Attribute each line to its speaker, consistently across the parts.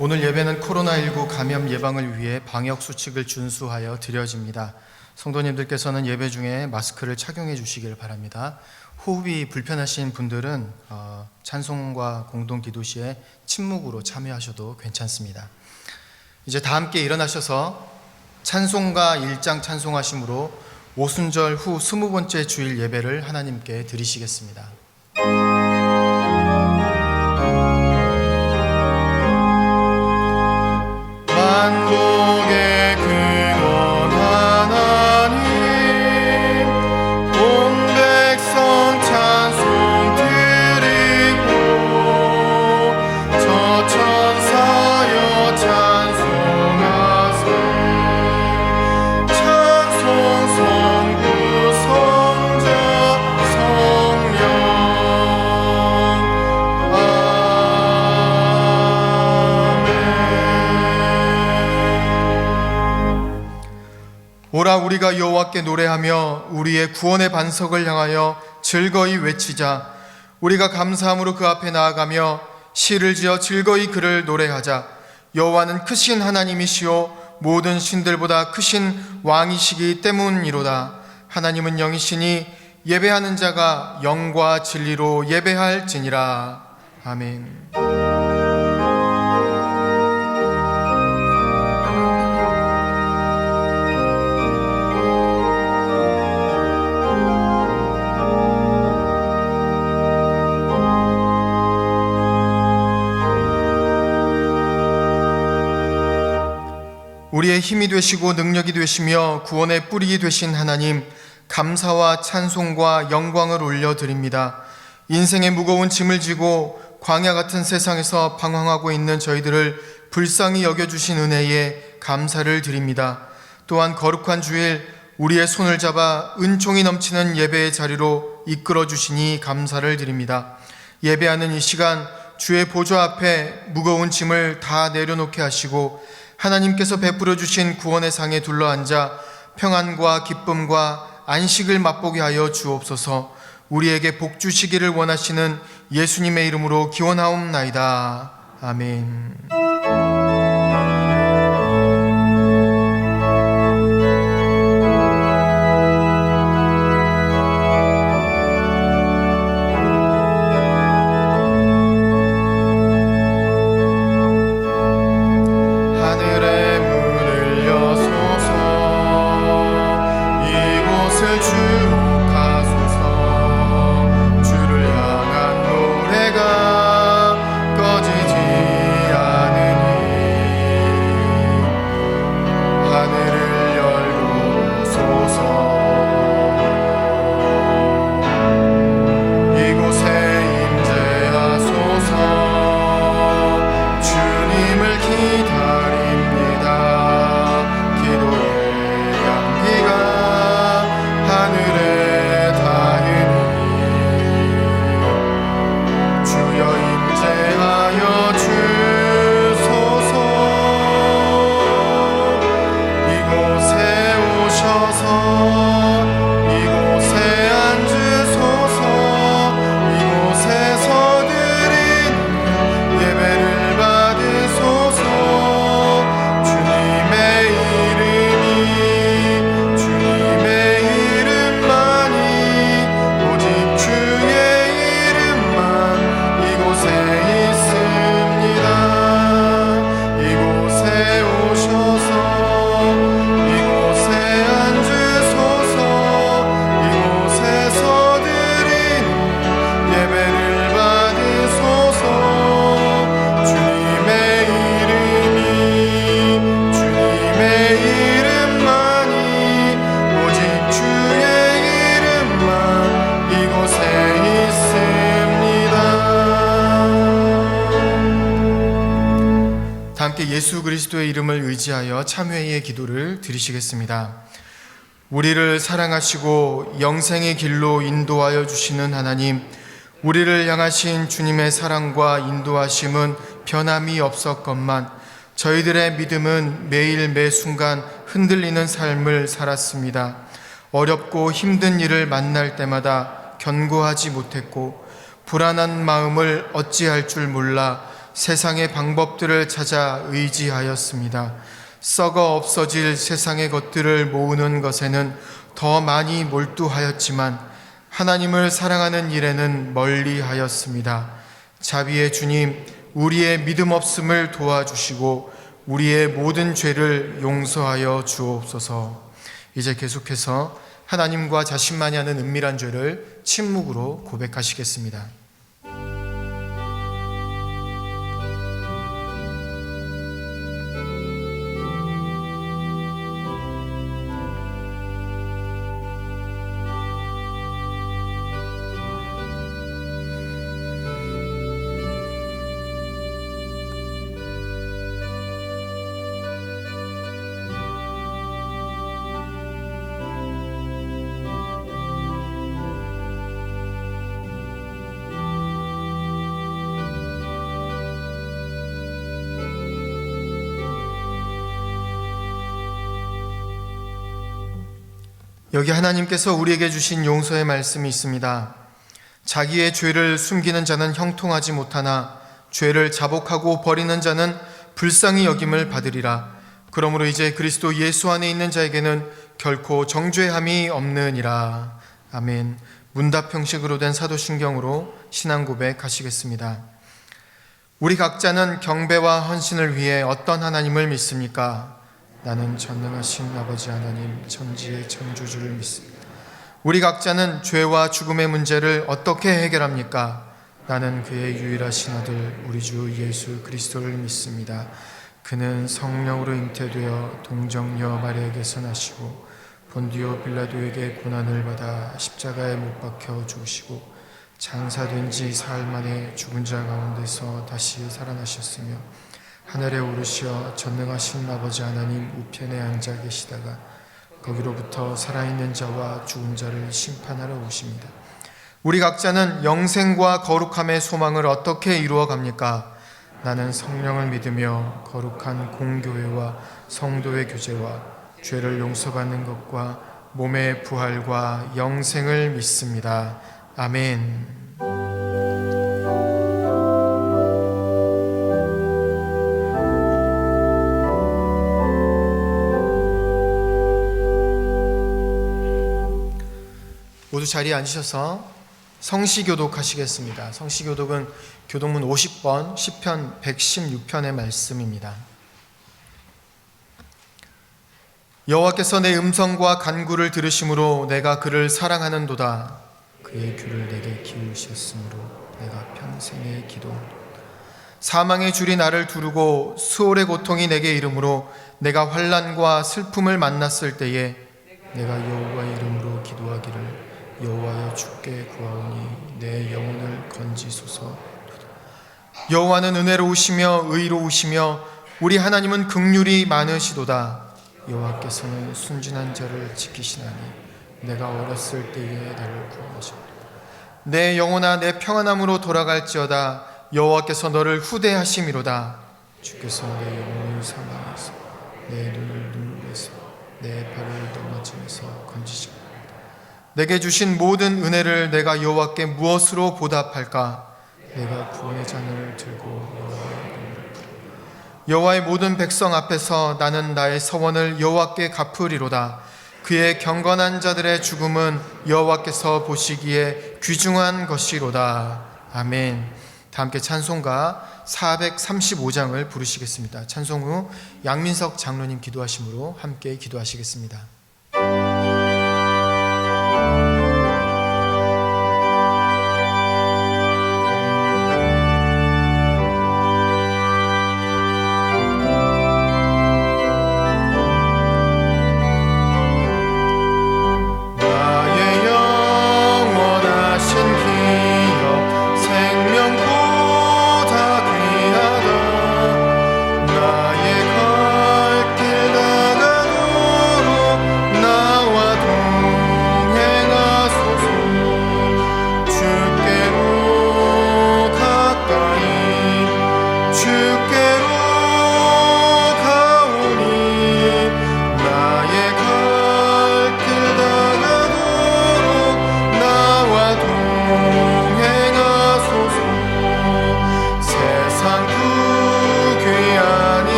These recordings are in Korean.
Speaker 1: 오늘 예배는 코로나19 감염 예방을 위해 방역 수칙을 준수하여 드려집니다. 성도님들께서는 예배 중에 마스크를 착용해 주시길 바랍니다. 호흡이 불편하신 분들은 찬송과 공동 기도 시에 침묵으로 참여하셔도 괜찮습니다. 이제 다 함께 일어나셔서 찬송가 1장 찬송하심으로 오순절 후 20번째 주일 예배를 하나님께 드리시겠습니다. 만국의 근원 하나님, 온 백성 찬송 드리고, 저 천사여 찬송하세. 찬송 성부 성자 성령. 오라 우리가 여호와께 노래하며 우리의 구원의 반석을 향하여 즐거이 외치자. 우리가 감사함으로 그 앞에 나아가며 시를 지어 즐거이 그를 노래하자. 여호와는 크신 하나님이시요 모든 신들보다 크신 왕이시기 때문이로다. 하나님은 영이시니 예배하는 자가 영과 진리로 예배할지니라. 아멘. 우리의 힘이 되시고 능력이 되시며 구원의 뿌리 되신 하나님, 감사와 찬송과 영광을 올려드립니다. 인생의 무거운 짐을 지고 광야 같은 세상에서 방황하고 있는 저희들을 불쌍히 여겨주신 은혜에 감사를 드립니다. 또한 거룩한 주일 우리의 손을 잡아 은총이 넘치는 예배의 자리로 이끌어 주시니 감사를 드립니다. 예배하는 이 시간 주의 보좌 앞에 무거운 짐을 다 내려놓게 하시고 하나님께서 베풀어 주신 구원의 상에 둘러앉아 평안과 기쁨과 안식을 맛보게 하여 주옵소서. 우리에게 복 주시기를 원하시는 예수님의 이름으로 기원하옵나이다. 아멘. 예수 그리스도의 이름을 의지하여 참회의 기도를 드리시겠습니다. 우리를 사랑하시고 영생의 길로 인도하여 주시는 하나님, 우리를 향하신 주님의 사랑과 인도하심은 변함이 없었건만 저희들의 믿음은 매일 매순간 흔들리는 삶을 살았습니다. 어렵고 힘든 일을 만날 때마다 견고하지 못했고 불안한 마음을 어찌할 줄 몰라 세상의 방법들을 찾아 의지하였습니다. 썩어 없어질 세상의 것들을 모으는 것에는 더 많이 몰두하였지만 하나님을 사랑하는 일에는 멀리하였습니다. 자비의 주님, 우리의 믿음 없음을 도와주시고 우리의 모든 죄를 용서하여 주옵소서. 이제 계속해서 하나님과 자신만이 하는 은밀한 죄를 침묵으로 고백하시겠습니다. 여기 하나님께서 우리에게 주신 용서의 말씀이 있습니다. 자기의 죄를 숨기는 자는 형통하지 못하나 죄를 자복하고 버리는 자는 불쌍히 여김을 받으리라. 그러므로 이제 그리스도 예수 안에 있는 자에게는 결코 정죄함이 없느니라. 아멘. 문답 형식으로 된 사도신경으로 신앙 고백하시겠습니다. 우리 각자는 경배와 헌신을 위해 어떤 하나님을 믿습니까? 나는 전능하신 아버지 하나님, 천지의 창조주를 믿습니다. 우리 각자는 죄와 죽음의 문제를 어떻게 해결합니까? 나는 그의 유일하신 아들 우리 주 예수 그리스도를 믿습니다. 그는 성령으로 잉태되어 동정녀 마리아에게서 나시고 본디오 빌라도에게 고난을 받아 십자가에 못 박혀 죽으시고 장사된 지 사흘 만에 죽은 자 가운데서 다시 살아나셨으며 하늘에 오르시어 전능하신 아버지 하나님 우편에 앉아 계시다가 거기로부터 살아있는 자와 죽은 자를 심판하러 오십니다. 우리 각자는 영생과 거룩함의 소망을 어떻게 이루어 갑니까? 나는 성령을 믿으며 거룩한 공교회와 성도의 교제와 죄를 용서받는 것과 몸의 부활과 영생을 믿습니다. 아멘. 모두 자리에 앉으셔서 성시교독 하시겠습니다. 성시교독은 교독문 50번 시편 116편의 말씀입니다. 여호와께서 내 음성과 간구를 들으심으로 내가 그를 사랑하는도다. 그의 귀를 내게 기울이셨으므로 내가 평생에 기도하노라. 사망의 줄이 나를 두르고 수월의 고통이 내게 이르므로 내가 환난과 슬픔을 만났을 때에 내가 여호와의 이름으로 기도하기를 여호와여 주께 구하오니 내 영혼을 건지소서. 여호와는 은혜로우시며 의로우시며 우리 하나님은 긍휼이 많으시도다. 여호와께서는 순진한 자를 지키시나니 내가 어렸을 때에 나를 구원하셨다. 내 영혼아 내 평안함으로 돌아갈지어다. 여호와께서 너를 후대하심이로다. 주께서 내 영혼을 사망해서 내 눈을 눈물에서 내 발을 넘어짐에서 건지시고 내게 주신 모든 은혜를 내가 여호와께 무엇으로 보답할까? 내가 구원의 잔을 들고 여호와의 모든 백성 앞에서 나는 나의 서원을 여호와께 갚으리로다. 그의 경건한 자들의 죽음은 여호와께서 보시기에 귀중한 것이로다. 아멘. 다 함께 찬송가 435장을 부르시겠습니다. 찬송 후 양민석 장로님 기도하심으로 함께 기도하시겠습니다.
Speaker 2: 나의 갈 길 나가도록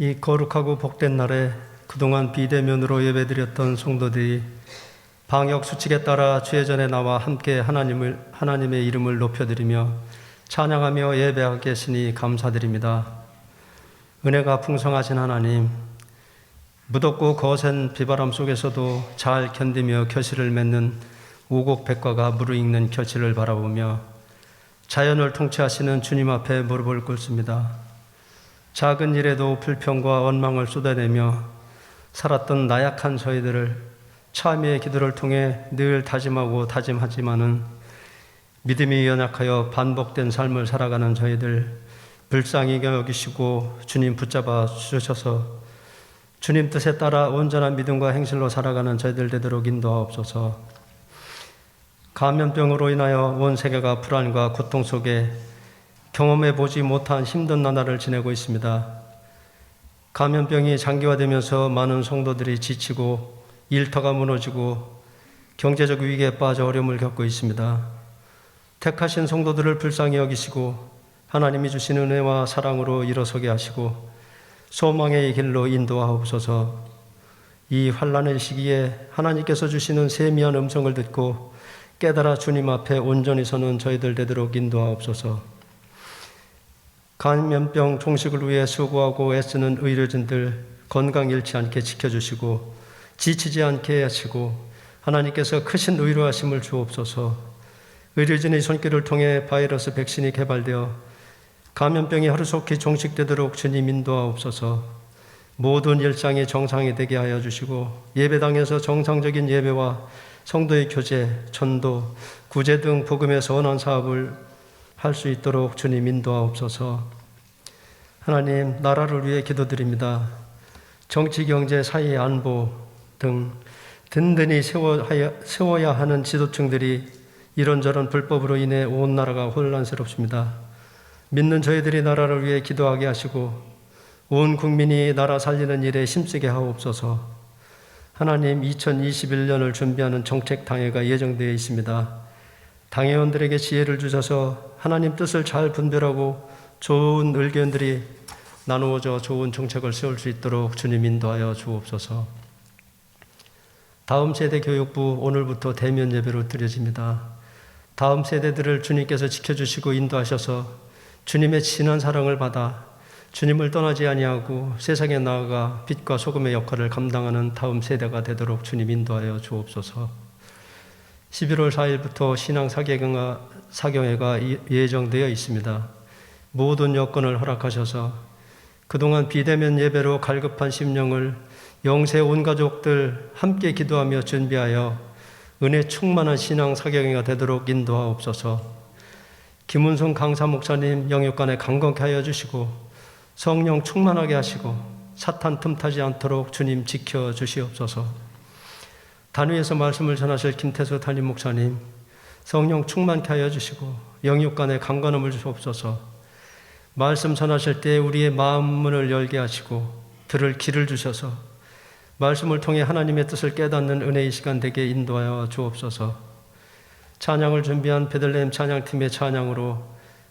Speaker 2: 이 거룩하고 복된 날에 그동안 비대면으로 예배드렸던 성도들이 방역 수칙에 따라 주의 전에 나와 함께 하나님의 이름을 높여드리며 찬양하며 예배하고 계시니 감사드립니다. 은혜가 풍성하신 하나님, 무덥고 거센 비바람 속에서도 잘 견디며 결실을 맺는 우곡백과가 무르익는 결실을 바라보며 자연을 통치하시는 주님 앞에 무릎을 꿇습니다. 작은 일에도 불평과 원망을 쏟아내며 살았던 나약한 저희들을 참회의 기도를 통해 늘 다짐하고 다짐하지만은 믿음이 연약하여 반복된 삶을 살아가는 저희들 불쌍히 여기시고 주님 붙잡아 주셔서 주님 뜻에 따라 온전한 믿음과 행실로 살아가는 저희들 되도록 인도하옵소서. 감염병으로 인하여 온 세계가 불안과 고통 속에 경험해 보지 못한 힘든 나날을 지내고 있습니다. 감염병이 장기화되면서 많은 성도들이 지치고 일터가 무너지고 경제적 위기에 빠져 어려움을 겪고 있습니다. 택하신 성도들을 불쌍히 여기시고 하나님이 주신 은혜와 사랑으로 일어서게 하시고 소망의 길로 인도하옵소서. 이 환난의 시기에 하나님께서 주시는 세미한 음성을 듣고 깨달아 주님 앞에 온전히 서는 저희들 되도록 인도하옵소서. 감염병 종식을 위해 수고하고 애쓰는 의료진들 건강 잃지 않게 지켜주시고 지치지 않게 하시고 하나님께서 크신 의로하심을 주옵소서. 의료진의 손길을 통해 바이러스 백신이 개발되어 감염병이 하루속히 종식되도록 주님 인도하옵소서. 모든 일상이 정상이 되게 하여 주시고 예배당에서 정상적인 예배와 성도의 교제, 전도, 구제 등 복음의 선한 사업을 할 수 있도록 주님 인도하옵소서. 하나님, 나라를 위해 기도드립니다. 정치, 경제, 사회, 안보 등 든든히 세워야 하는 지도층들이 이런저런 불법으로 인해 온 나라가 혼란스럽습니다. 믿는 저희들이 나라를 위해 기도하게 하시고 온 국민이 나라 살리는 일에 힘쓰게 하옵소서. 하나님, 2021년을 준비하는 정책 당회가 예정되어 있습니다. 당회원들에게 지혜를 주셔서 하나님 뜻을 잘 분별하고 좋은 의견들이 나누어져 좋은 정책을 세울 수 있도록 주님 인도하여 주옵소서. 다음 세대 교육부 오늘부터 대면 예배로 드려집니다. 다음 세대들을 주님께서 지켜주시고 인도하셔서 주님의 진한 사랑을 받아 주님을 떠나지 아니하고 세상에 나아가 빛과 소금의 역할을 감당하는 다음 세대가 되도록 주님 인도하여 주옵소서. 11월 4일부터 신앙 사경회가 예정되어 있습니다. 모든 여건을 허락하셔서 그동안 비대면 예배로 갈급한 심령을 영세 온 가족들 함께 기도하며 준비하여 은혜 충만한 신앙 사경회가 되도록 인도하옵소서. 김은성 강사 목사님 영육간에 강건케 하여 주시고 성령 충만하게 하시고 사탄 틈타지 않도록 주님 지켜주시옵소서. 단위에서 말씀을 전하실 김태수 담임 목사님 성령 충만케 하여 주시고 영육간에 강건함을 주옵소서. 말씀 전하실 때 우리의 마음 문을 열게 하시고 들을 길을 주셔서 말씀을 통해 하나님의 뜻을 깨닫는 은혜의 시간 되게 인도하여 주옵소서. 찬양을 준비한 베들레헴 찬양팀의 찬양으로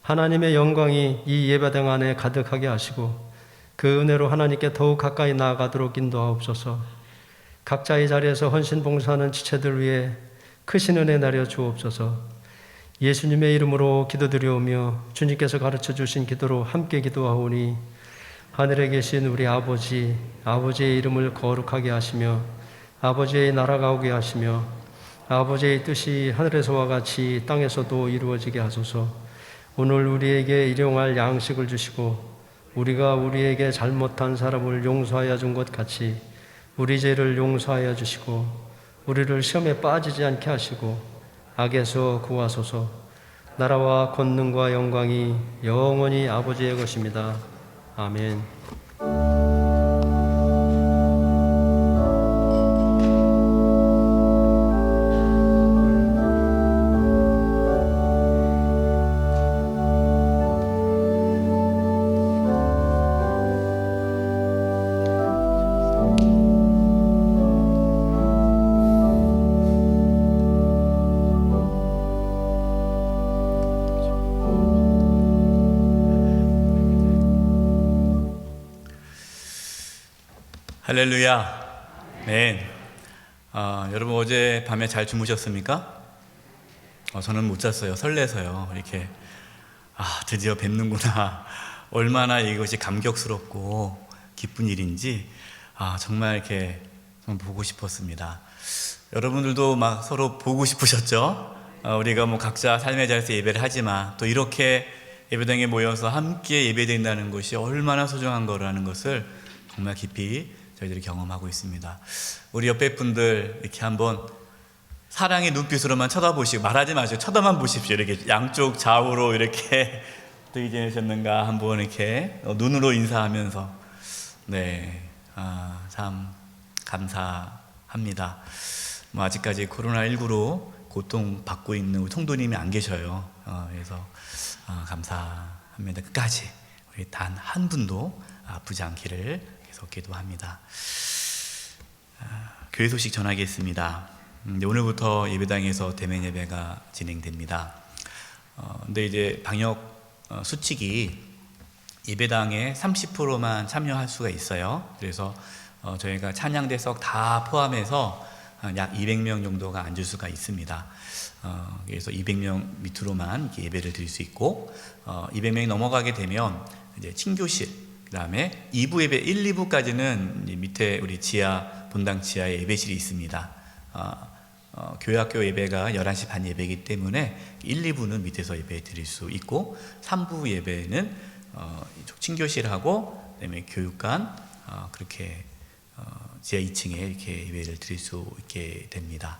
Speaker 2: 하나님의 영광이 이 예배당 안에 가득하게 하시고 그 은혜로 하나님께 더욱 가까이 나아가도록 인도하옵소서. 각자의 자리에서 헌신 봉사하는 지체들 위해 크신 은혜 내려 주옵소서. 예수님의 이름으로 기도드리오며 주님께서 가르쳐 주신 기도로 함께 기도하오니 하늘에 계신 우리 아버지, 아버지의 이름을 거룩하게 하시며 아버지의 나라가 오게 하시며 아버지의 뜻이 하늘에서와 같이 땅에서도 이루어지게 하소서. 오늘 우리에게 일용할 양식을 주시고 우리가 우리에게 잘못한 사람을 용서하여 준 것 같이 우리 죄를 용서하여 주시고 우리를 시험에 빠지지 않게 하시고 악에서 구하소서. 나라와 권능과 영광이 영원히 아버지의 것입니다. 아멘.
Speaker 3: 할렐루야. 네. 여러분 어제 밤에 잘 주무셨습니까? 저는 못 잤어요. 설레서요. 이렇게 드디어 뵙는구나. 얼마나 이것이 감격스럽고 기쁜 일인지 정말 이렇게 좀 보고 싶었습니다. 여러분들도 막 서로 보고 싶으셨죠? 우리가 뭐 각자 삶의 자리에서 예배를 하지만 또 이렇게 예배당에 모여서 함께 예배드린다는 것이 얼마나 소중한 거라는 것을 정말 깊이 저희들이 경험하고 있습니다. 우리 옆에 분들 이렇게 한번 사랑의 눈빛으로만 쳐다보시고, 말하지 마시고 쳐다만 보십시오. 이렇게 양쪽 좌우로 이렇게 어떻게 지내셨는가 한번 이렇게 눈으로 인사하면서 네, 참 감사합니다. 뭐 아직까지 코로나19로 고통받고 있는 우리 통도님이 안 계셔요. 그래서 감사합니다. 끝까지 우리 단 한 분도 아프지 않기를 계속 기도합니다. 교회 소식 전하겠습니다. 오늘부터 예배당에서 대면 예배가 진행됩니다. 근데 이제 방역 수칙이 예배당에 30%만 참여할 수가 있어요. 그래서 저희가 찬양대석 다 포함해서 약 200명 정도가 앉을 수가 있습니다. 그래서 200명 밑으로만 이렇게 예배를 드릴 수 있고, 200명이 넘어가게 되면 이제 친교실, 그 다음에 2부 예배 1, 2부까지는 밑에 우리 본당 지하에 예배실이 있습니다. 교회학교 예배가 11시 반 예배이기 때문에 1, 2부는 밑에서 예배 드릴 수 있고, 3부 예배는 이쪽 친교실하고 그다음에 교육관 그렇게 지하 2층에 이렇게 예배를 드릴 수 있게 됩니다.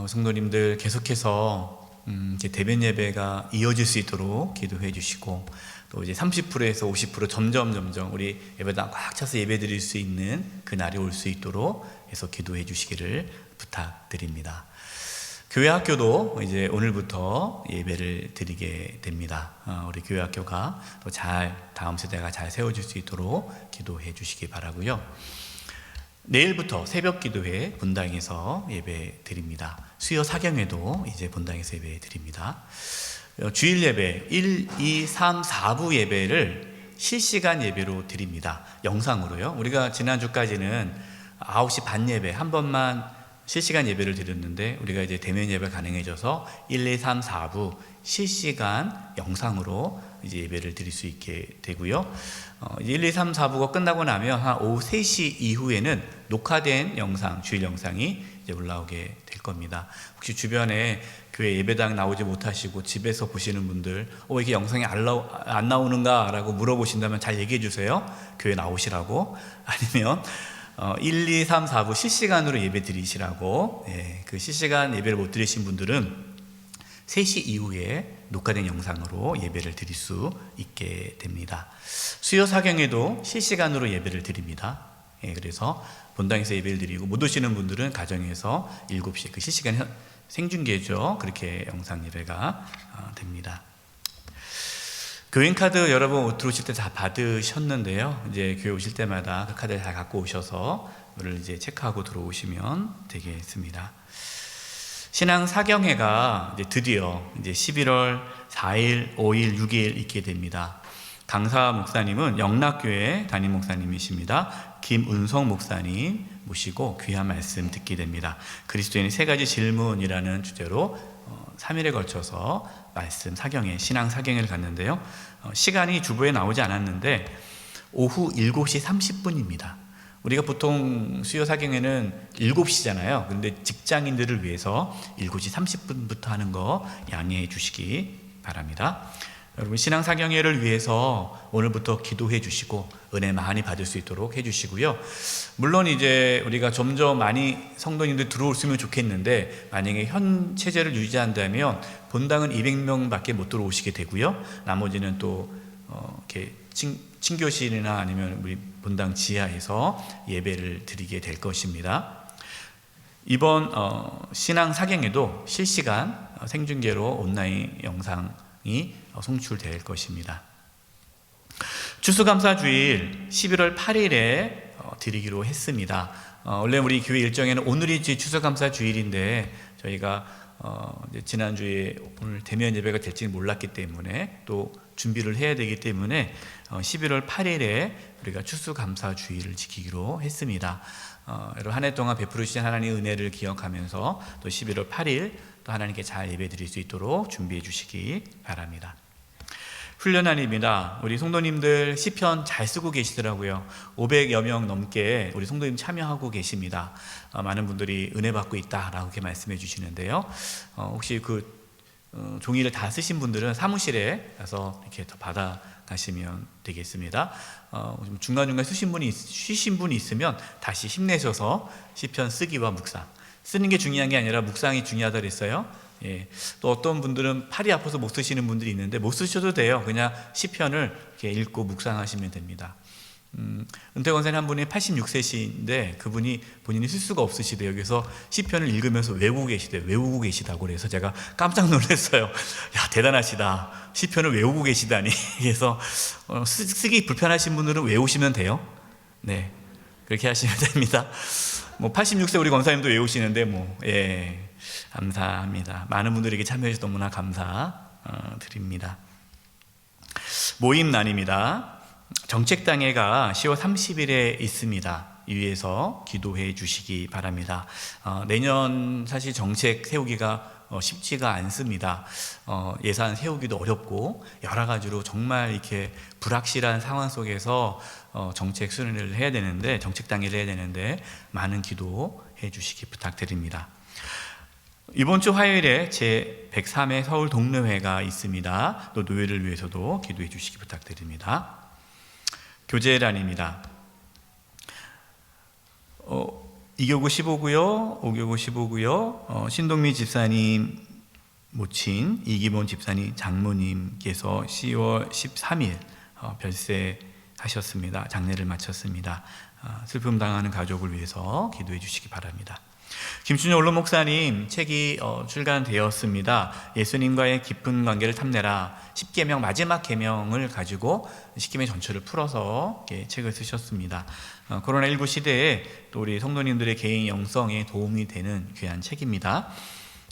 Speaker 3: 성도님들 계속해서 이제 대면 예배가 이어질 수 있도록 기도해 주시고, 또 이제 30%에서 50% 점점 우리 예배당 꽉 차서 예배 드릴 수 있는 그 날이 올 수 있도록 해서 기도해 주시기를 부탁드립니다. 교회 학교도 이제 오늘부터 예배를 드리게 됩니다. 우리 교회 학교가 또 다음 세대가 잘 세워질 수 있도록 기도해 주시기 바라고요. 내일부터 새벽 기도회 본당에서 예배 드립니다. 수요 사경회도 이제 본당에서 예배 드립니다. 주일 예배 1, 2, 3, 4부 예배를 실시간 예배로 드립니다. 영상으로요. 우리가 지난주까지는 9시 반 예배 한 번만 실시간 예배를 드렸는데, 우리가 이제 대면 예배 가능해져서 1, 2, 3, 4부 실시간 영상으로 이제 예배를 드릴 수 있게 되고요. 1, 2, 3, 4부가 끝나고 나면 한 오후 3시 이후에는 녹화된 영상, 주일 영상이 이제 올라오게 될 겁니다. 혹시 주변에 교회 예배당 나오지 못하시고 집에서 보시는 분들, 이게 영상이 안 나오는가 라고 물어보신다면 잘 얘기해 주세요. 교회 나오시라고. 아니면 1, 2, 3, 4부 실시간으로 예배 드리시라고. 그 실시간 예배를 못 드리신 분들은 3시 이후에 녹화된 영상으로 예배를 드릴 수 있게 됩니다. 수요 사경에도 실시간으로 예배를 드립니다. 그래서 본당에서 예배를 드리고, 못 오시는 분들은 가정에서 7시에 그 실시간 생중계죠. 그렇게 영상 예배가 됩니다. 교인카드 여러분 들어오실 때 다 받으셨는데요. 이제 교회 오실 때마다 그 카드를 다 갖고 오셔서 오늘 이제 체크하고 들어오시면 되겠습니다. 신앙 사경회가 이제 드디어 이제 11월 4일, 5일, 6일 있게 됩니다. 강사 목사님은 영락교회 담임 목사님이십니다. 김은성 목사님 모시고 귀한 말씀 듣게 됩니다. 그리스도인의 3가지 질문이라는 주제로 3일에 걸쳐서 말씀 사경회, 신앙 사경회를 갔는데요. 시간이 주보에 나오지 않았는데 오후 7시 30분입니다. 우리가 보통 수요 사경회는 7시잖아요. 그런데 직장인들을 위해서 7시 30분부터 하는 거 양해해 주시기 바랍니다. 여러분 신앙 사경회를 위해서 오늘부터 기도해 주시고 은혜 많이 받을 수 있도록 해 주시고요. 물론 이제 우리가 점점 많이 성도님들 들어오시면 좋겠는데, 만약에 현 체제를 유지한다면 본당은 200명밖에 못 들어오시게 되고요. 나머지는 또 이렇게 친교실이나 아니면 우리 본당 지하에서 예배를 드리게 될 것입니다. 이번 신앙 사경에도 실시간 생중계로 온라인 영상이 송출될 것입니다. 추수감사주일 11월 8일에 드리기로 했습니다. 원래 우리 교회 일정에는 오늘이 추수감사주일인데 저희가 지난주에 오늘 대면 예배가 될지는 몰랐기 때문에 또 준비를 해야 되기 때문에 11월 8일에 우리가 추수감사주의를 지키기로 했습니다. 여러분 한 해 동안 베풀어 주신 하나님의 은혜를 기억하면서 또 11월 8일 또 하나님께 잘 예배드릴 수 있도록 준비해 주시기 바랍니다. 훈련안입니다. 우리 성도님들 시편 잘 쓰고 계시더라고요. 500여 명 넘게 우리 성도님 참여하고 계십니다. 많은 분들이 은혜 받고 있다라고 이렇게 말씀해 주시는데요. 혹시 종이를 다 쓰신 분들은 사무실에 가서 이렇게 더 받아 가시면 되겠습니다. 중간중간 쉬신 분이 있으면 다시 힘내셔서 시편 쓰기와 묵상, 쓰는 게 중요한 게 아니라 묵상이 중요하다 그랬어요. 예. 또 어떤 분들은 팔이 아파서 못 쓰시는 분들이 있는데 못 쓰셔도 돼요. 그냥 시편을 이렇게 읽고 묵상하시면 됩니다. 은퇴 권사님 한 분이 86세신데 그분이 본인이 쓸 수가 없으시대요. 그래서 시편을 읽으면서 외우고 계시다고 그래서 제가 깜짝 놀랐어요. 야, 대단하시다. 시편을 외우고 계시다니. 그래서 쓰기 불편하신 분들은 외우시면 돼요. 네, 그렇게 하시면 됩니다. 86세 우리 권사님도 외우시는데 예, 감사합니다. 많은 분들에게 참여해 주셔서 너무나 감사드립니다. 모임난입니다. 정책당회가 10월 30일에 있습니다. 위에서 기도해 주시기 바랍니다. 내년 사실 정책 세우기가 쉽지가 않습니다. 예산 세우기도 어렵고 여러 가지로 정말 이렇게 불확실한 상황 속에서 정책 수련을 해야 되는데, 정책당회를 해야 되는데 많은 기도해 주시기 부탁드립니다. 이번 주 화요일에 제 103회 서울 동료회가 있습니다. 또 노예를 위해서도 기도해 주시기 부탁드립니다. 교제란입니다. 2교구 15구요, 5교구 15구요. 신동미 집사님 모친 이기본 집사님 장모님께서 10월 13일 별세하셨습니다. 장례를 마쳤습니다. 슬픔 당하는 가족을 위해서 기도해 주시기 바랍니다. 김춘효 원로 목사님 책이 출간되었습니다. 예수님과의 깊은 관계를 탐내라. 10계명 마지막 계명을 가지고 10계명 전체를 풀어서 책을 쓰셨습니다. 코로나19 시대에 또 우리 성도님들의 개인 영성에 도움이 되는 귀한 책입니다.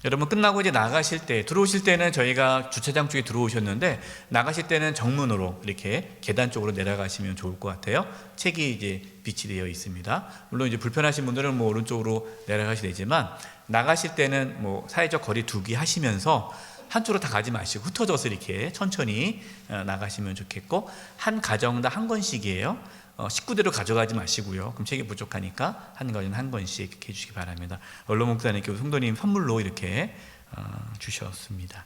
Speaker 3: 여러분 끝나고 이제 나가실 때, 들어오실 때는 저희가 주차장 쪽에 들어오셨는데 나가실 때는 정문으로 이렇게 계단 쪽으로 내려가시면 좋을 것 같아요. 책이 이제 비치되어 있습니다. 물론 이제 불편하신 분들은 오른쪽으로 내려가셔도 되지만 나가실 때는 사회적 거리 두기 하시면서 한쪽으로 다 가지 마시고 흩어져서 이렇게 천천히 나가시면 좋겠고, 한 가정당 한 권씩이에요. 식구대로 가져가지 마시고요. 그럼 책이 부족하니까 한 가정당 한 권씩 이렇게 해주시기 바랍니다. 원로 목사님께 성도님 선물로 이렇게 주셨습니다.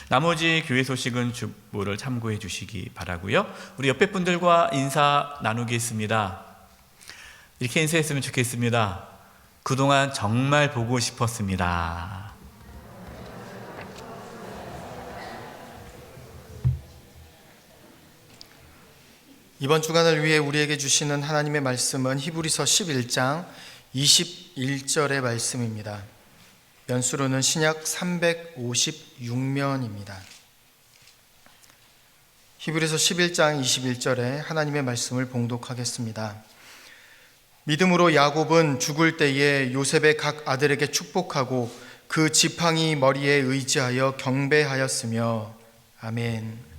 Speaker 3: 나머지 교회 소식은 주보를 참고해 주시기 바라고요. 우리 옆에 분들과 인사 나누겠습니다. 이렇게 인사했으면 좋겠습니다. 그동안 정말 보고 싶었습니다.
Speaker 1: 이번 주간을 위해 우리에게 주시는 하나님의 말씀은 히브리서 11장 21절의 말씀입니다. 연수로는 신약 356면입니다. 히브리서 11장 21절에 하나님의 말씀을 봉독하겠습니다. 믿음으로 야곱은 죽을 때에 요셉의 각 아들에게 축복하고 그 지팡이 머리에 의지하여 경배하였으며. 아멘.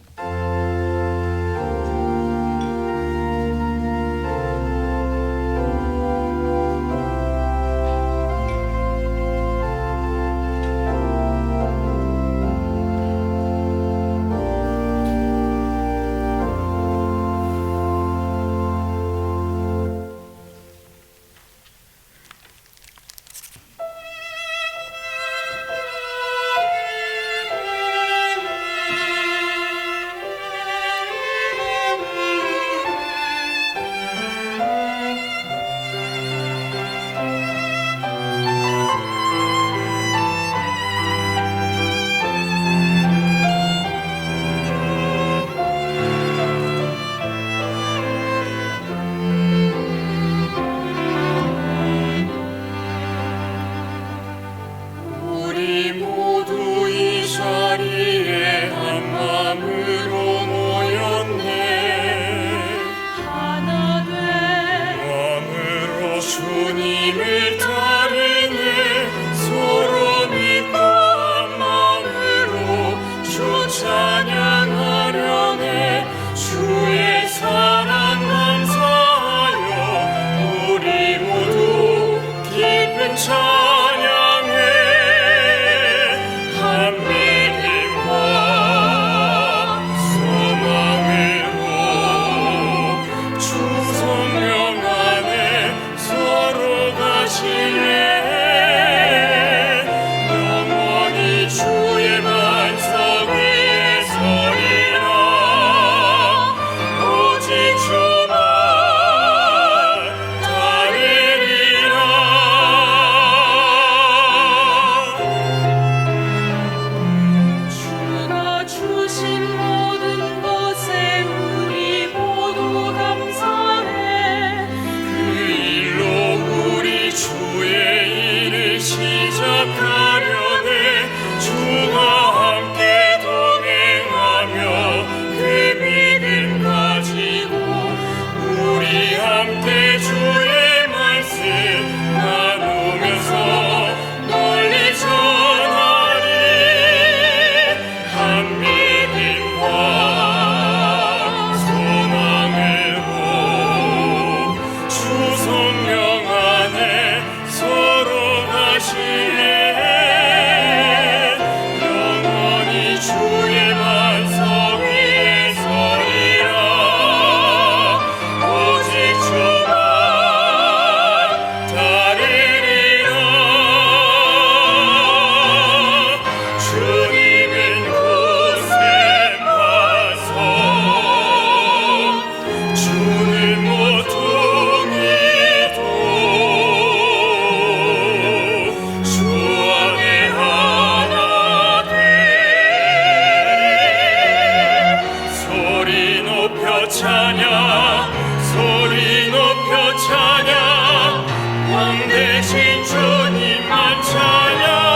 Speaker 4: 높여 찬양 소리 높여 찬양 왕 대신 주님만 찬양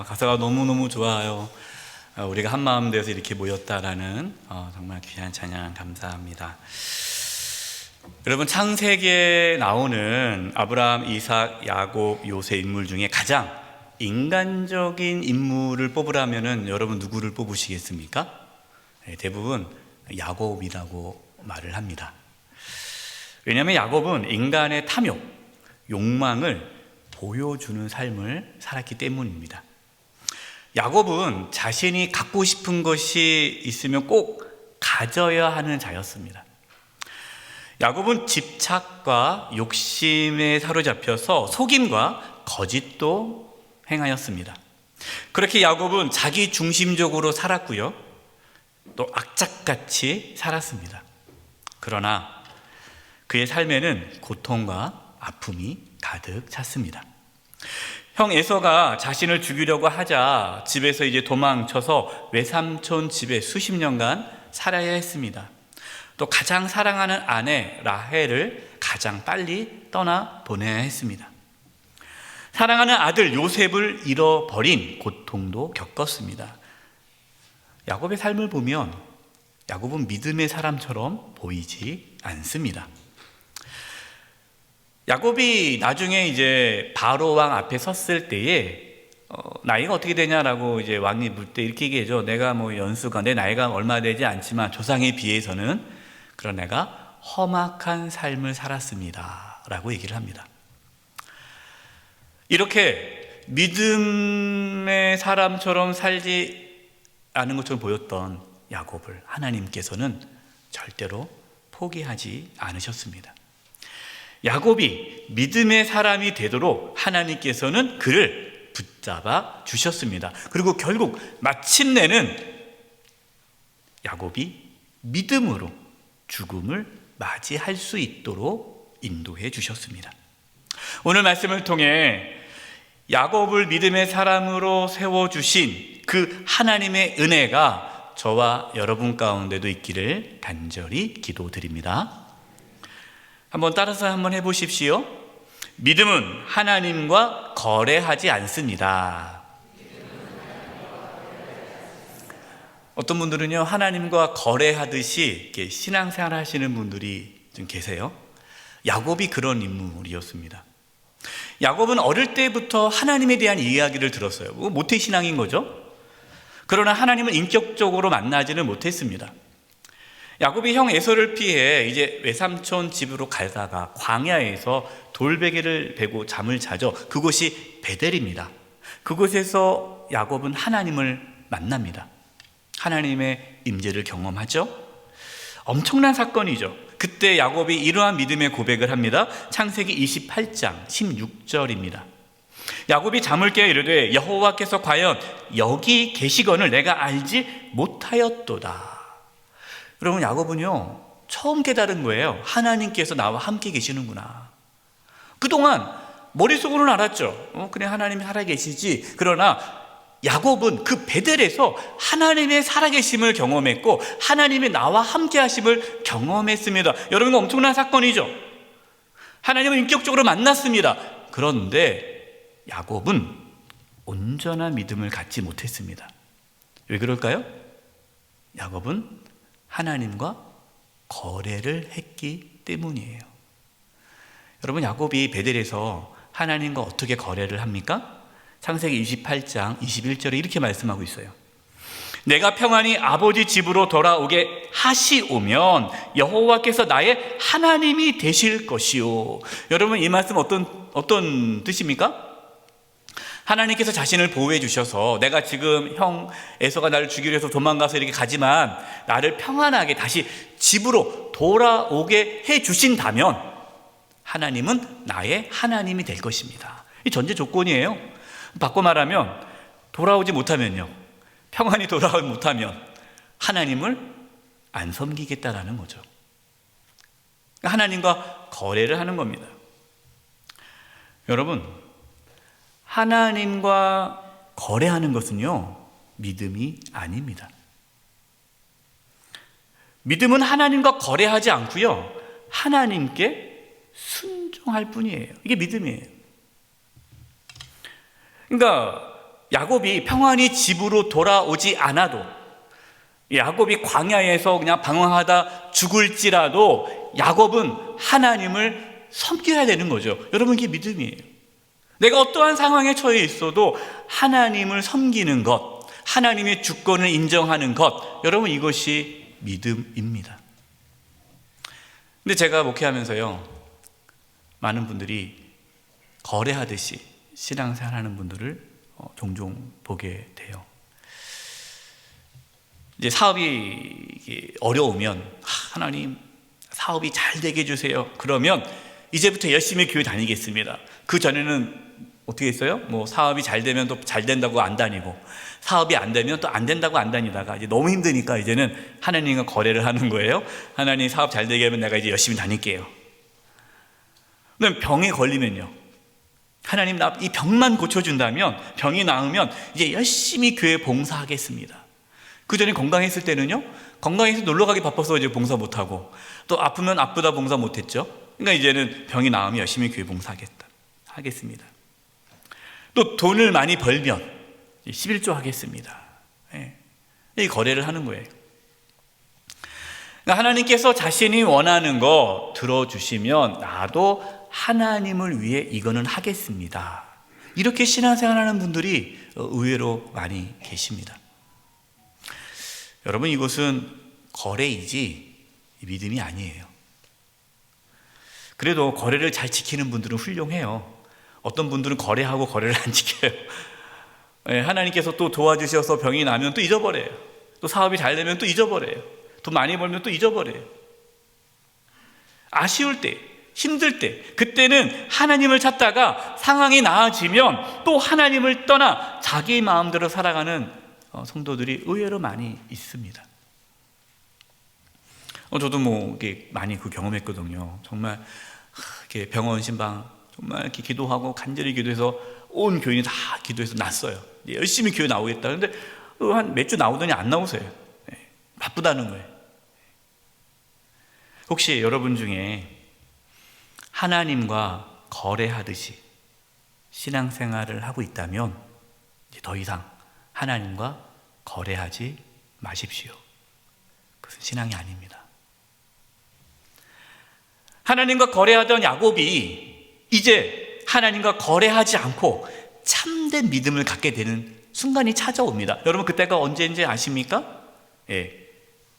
Speaker 3: 가사가 너무너무 좋아요. 우리가 한마음 되어서 이렇게 모였다라는 정말 귀한 찬양 감사합니다. 여러분, 창세기에 나오는 아브라함, 이삭, 야곱, 요새 인물 중에 가장 인간적인 인물을 뽑으라면은 여러분 누구를 뽑으시겠습니까? 대부분 야곱이라고 말을 합니다. 왜냐하면 야곱은 인간의 탐욕, 욕망을 보여주는 삶을 살았기 때문입니다. 야곱은 자신이 갖고 싶은 것이 있으면 꼭 가져야 하는 자였습니다. 야곱은 집착과 욕심에 사로잡혀서 속임과 거짓도 행하였습니다. 그렇게 야곱은 자기 중심적으로 살았고요, 또 악착같이 살았습니다. 그러나 그의 삶에는 고통과 아픔이 가득 찼습니다. 형 에서가 자신을 죽이려고 하자 집에서 이제 도망쳐서 외삼촌 집에 수십 년간 살아야 했습니다. 또 가장 사랑하는 아내 라헬을 가장 빨리 떠나 보내야 했습니다. 사랑하는 아들 요셉을 잃어버린 고통도 겪었습니다. 야곱의 삶을 보면 야곱은 믿음의 사람처럼 보이지 않습니다. 야곱이 나중에 이제 바로 왕 앞에 섰을 때에 나이가 어떻게 되냐라고 이제 왕이 물 때 이렇게 얘기해줘. 내가 뭐 연수가 내 나이가 얼마 되지 않지만 조상에 비해서는 그런 내가 험악한 삶을 살았습니다라고 얘기를 합니다. 이렇게 믿음의 사람처럼 살지 않은 것처럼 보였던 야곱을 하나님께서는 절대로 포기하지 않으셨습니다. 야곱이 믿음의 사람이 되도록 하나님께서는 그를 붙잡아 주셨습니다. 그리고 결국 마침내는 야곱이 믿음으로 죽음을 맞이할 수 있도록 인도해 주셨습니다. 오늘 말씀을 통해 야곱을 믿음의 사람으로 세워주신 그 하나님의 은혜가 저와 여러분 가운데도 있기를 간절히 기도드립니다. 한번 따라서 한번 해보십시오. 믿음은 하나님과 거래하지 않습니다. 어떤 분들은요, 하나님과 거래하듯이 이렇게 신앙생활 하시는 분들이 좀 계세요. 야곱이 그런 인물이었습니다. 야곱은 어릴 때부터 하나님에 대한 이야기를 들었어요. 모태신앙인 거죠. 그러나 하나님을 인격적으로 만나지는 못했습니다. 야곱이 형 에서를 피해 이제 외삼촌 집으로 가다가 광야에서 돌베개를 베고 잠을 자죠. 그곳이 베델입니다. 그곳에서 야곱은 하나님을 만납니다. 하나님의 임재를 경험하죠. 엄청난 사건이죠. 그때 야곱이 이러한 믿음의 고백을 합니다. 창세기 28장 16절입니다. 야곱이 잠을 깨어 이르되 여호와께서 과연 여기 계시거늘 내가 알지 못하였도다. 여러분, 야곱은요 처음 깨달은 거예요. 하나님께서 나와 함께 계시는구나. 그동안 머릿속으로는 알았죠. 그냥 하나님이 살아계시지. 그러나 야곱은 그 베델에서 하나님의 살아계심을 경험했고 하나님이 나와 함께 하심을 경험했습니다. 여러분, 엄청난 사건이죠. 하나님을 인격적으로 만났습니다. 그런데 야곱은 온전한 믿음을 갖지 못했습니다. 왜 그럴까요? 야곱은 하나님과 거래를 했기 때문이에요. 여러분, 야곱이 베델에서 하나님과 어떻게 거래를 합니까? 창세기 28장 21절에 이렇게 말씀하고 있어요. 내가 평안히 아버지 집으로 돌아오게 하시오면 여호와께서 나의 하나님이 되실 것이요. 여러분, 이 말씀 어떤 뜻입니까? 하나님께서 자신을 보호해 주셔서 내가 지금 형 에서가 나를 죽이려 해서 도망가서 이렇게 가지만 나를 평안하게 다시 집으로 돌아오게 해 주신다면 하나님은 나의 하나님이 될 것입니다. 이 전제 조건이에요. 바꿔 말하면 돌아오지 못하면요, 평안히 돌아오지 못하면 하나님을 안 섬기겠다라는 거죠. 하나님과 거래를 하는 겁니다. 여러분, 하나님과 거래하는 것은요, 믿음이 아닙니다. 믿음은 하나님과 거래하지 않고요, 하나님께 순종할 뿐이에요. 이게 믿음이에요. 그러니까 야곱이 평안히 집으로 돌아오지 않아도, 야곱이 광야에서 그냥 방황하다 죽을지라도 야곱은 하나님을 섬겨야 되는 거죠. 여러분, 이게 믿음이에요. 내가 어떠한 상황에 처해 있어도 하나님을 섬기는 것, 하나님의 주권을 인정하는 것, 여러분, 이것이 믿음입니다. 근데 제가 목회하면서요, 많은 분들이 거래하듯이 신앙생활하는 분들을 종종 보게 돼요. 이제 사업이 어려우면 하나님 사업이 잘 되게 해주세요. 그러면 이제부터 열심히 교회 다니겠습니다. 그 전에는 어떻게 했어요? 뭐 사업이 잘 되면 또 잘 된다고 안 다니고, 사업이 안 되면 또 안 된다고 안 다니다가 이제 너무 힘드니까 이제는 하나님과 거래를 하는 거예요. 하나님 사업 잘 되게 하면 내가 이제 열심히 다닐게요. 그럼 병에 걸리면요, 하나님 나 이 병만 고쳐준다면, 병이 나으면 이제 열심히 교회 봉사하겠습니다. 그 전에 건강했을 때는요, 건강해서 놀러가기 바빠서 이제 봉사 못하고, 또 아프면 아프다 봉사 못했죠. 그러니까 이제는 병이 나으면 열심히 교회 봉사하겠습니다. 또 돈을 많이 벌면 11조 하겠습니다. 이 거래를 하는 거예요. 그러니까 하나님께서 자신이 원하는 거 들어주시면 나도 하나님을 위해 이거는 하겠습니다. 이렇게 신앙생활하는 분들이 의외로 많이 계십니다. 여러분, 이것은 거래이지 믿음이 아니에요. 그래도 거래를 잘 지키는 분들은 훌륭해요. 어떤 분들은 거래하고 거래를 안 지켜요. 하나님께서 또 도와주셔서 병이 나면 또 잊어버려요. 또 사업이 잘 되면 또 잊어버려요. 돈 많이 벌면 또 잊어버려요. 아쉬울 때, 힘들 때, 그때는 하나님을 찾다가 상황이 나아지면 또 하나님을 떠나 자기 마음대로 살아가는 성도들이 의외로 많이 있습니다. 저도 이렇게 많이 경험했거든요. 정말 이렇게 병원 신방 정말 이렇게 기도하고 간절히 기도해서 온 교인이 다 기도해서 났어요. 열심히 교회 나오겠다. 그런데 한 몇 주 나오더니 안 나오세요. 바쁘다는 거예요. 혹시 여러분 중에 하나님과 거래하듯이 신앙생활을 하고 있다면 이제 더 이상 하나님과 거래하지 마십시오. 그것은 신앙이 아닙니다. 하나님과 거래하던 야곱이 이제 하나님과 거래하지 않고 참된 믿음을 갖게 되는 순간이 찾아옵니다. 여러분, 그때가 언제인지 아십니까?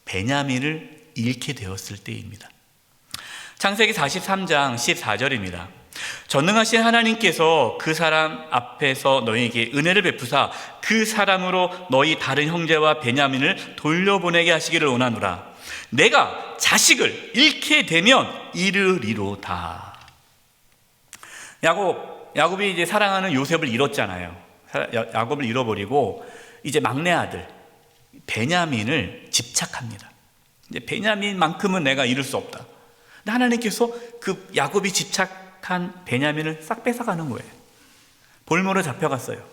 Speaker 3: 베냐민을 잃게 되었을 때입니다. 창세기 43장 14절입니다. 전능하신 하나님께서 그 사람 앞에서 너희에게 은혜를 베푸사 그 사람으로 너희 다른 형제와 베냐민을 돌려보내게 하시기를 원하노라. 내가 자식을 잃게 되면 이르리로다. 야곱이 이제 사랑하는 요셉을 잃었잖아요. 야곱을 잃어버리고 이제 막내 아들 베냐민을 집착합니다. 이제 베냐민만큼은 내가 잃을 수 없다. 근데 하나님께서 그 야곱이 집착한 베냐민을 싹 뺏어가는 거예요. 볼모로 잡혀갔어요.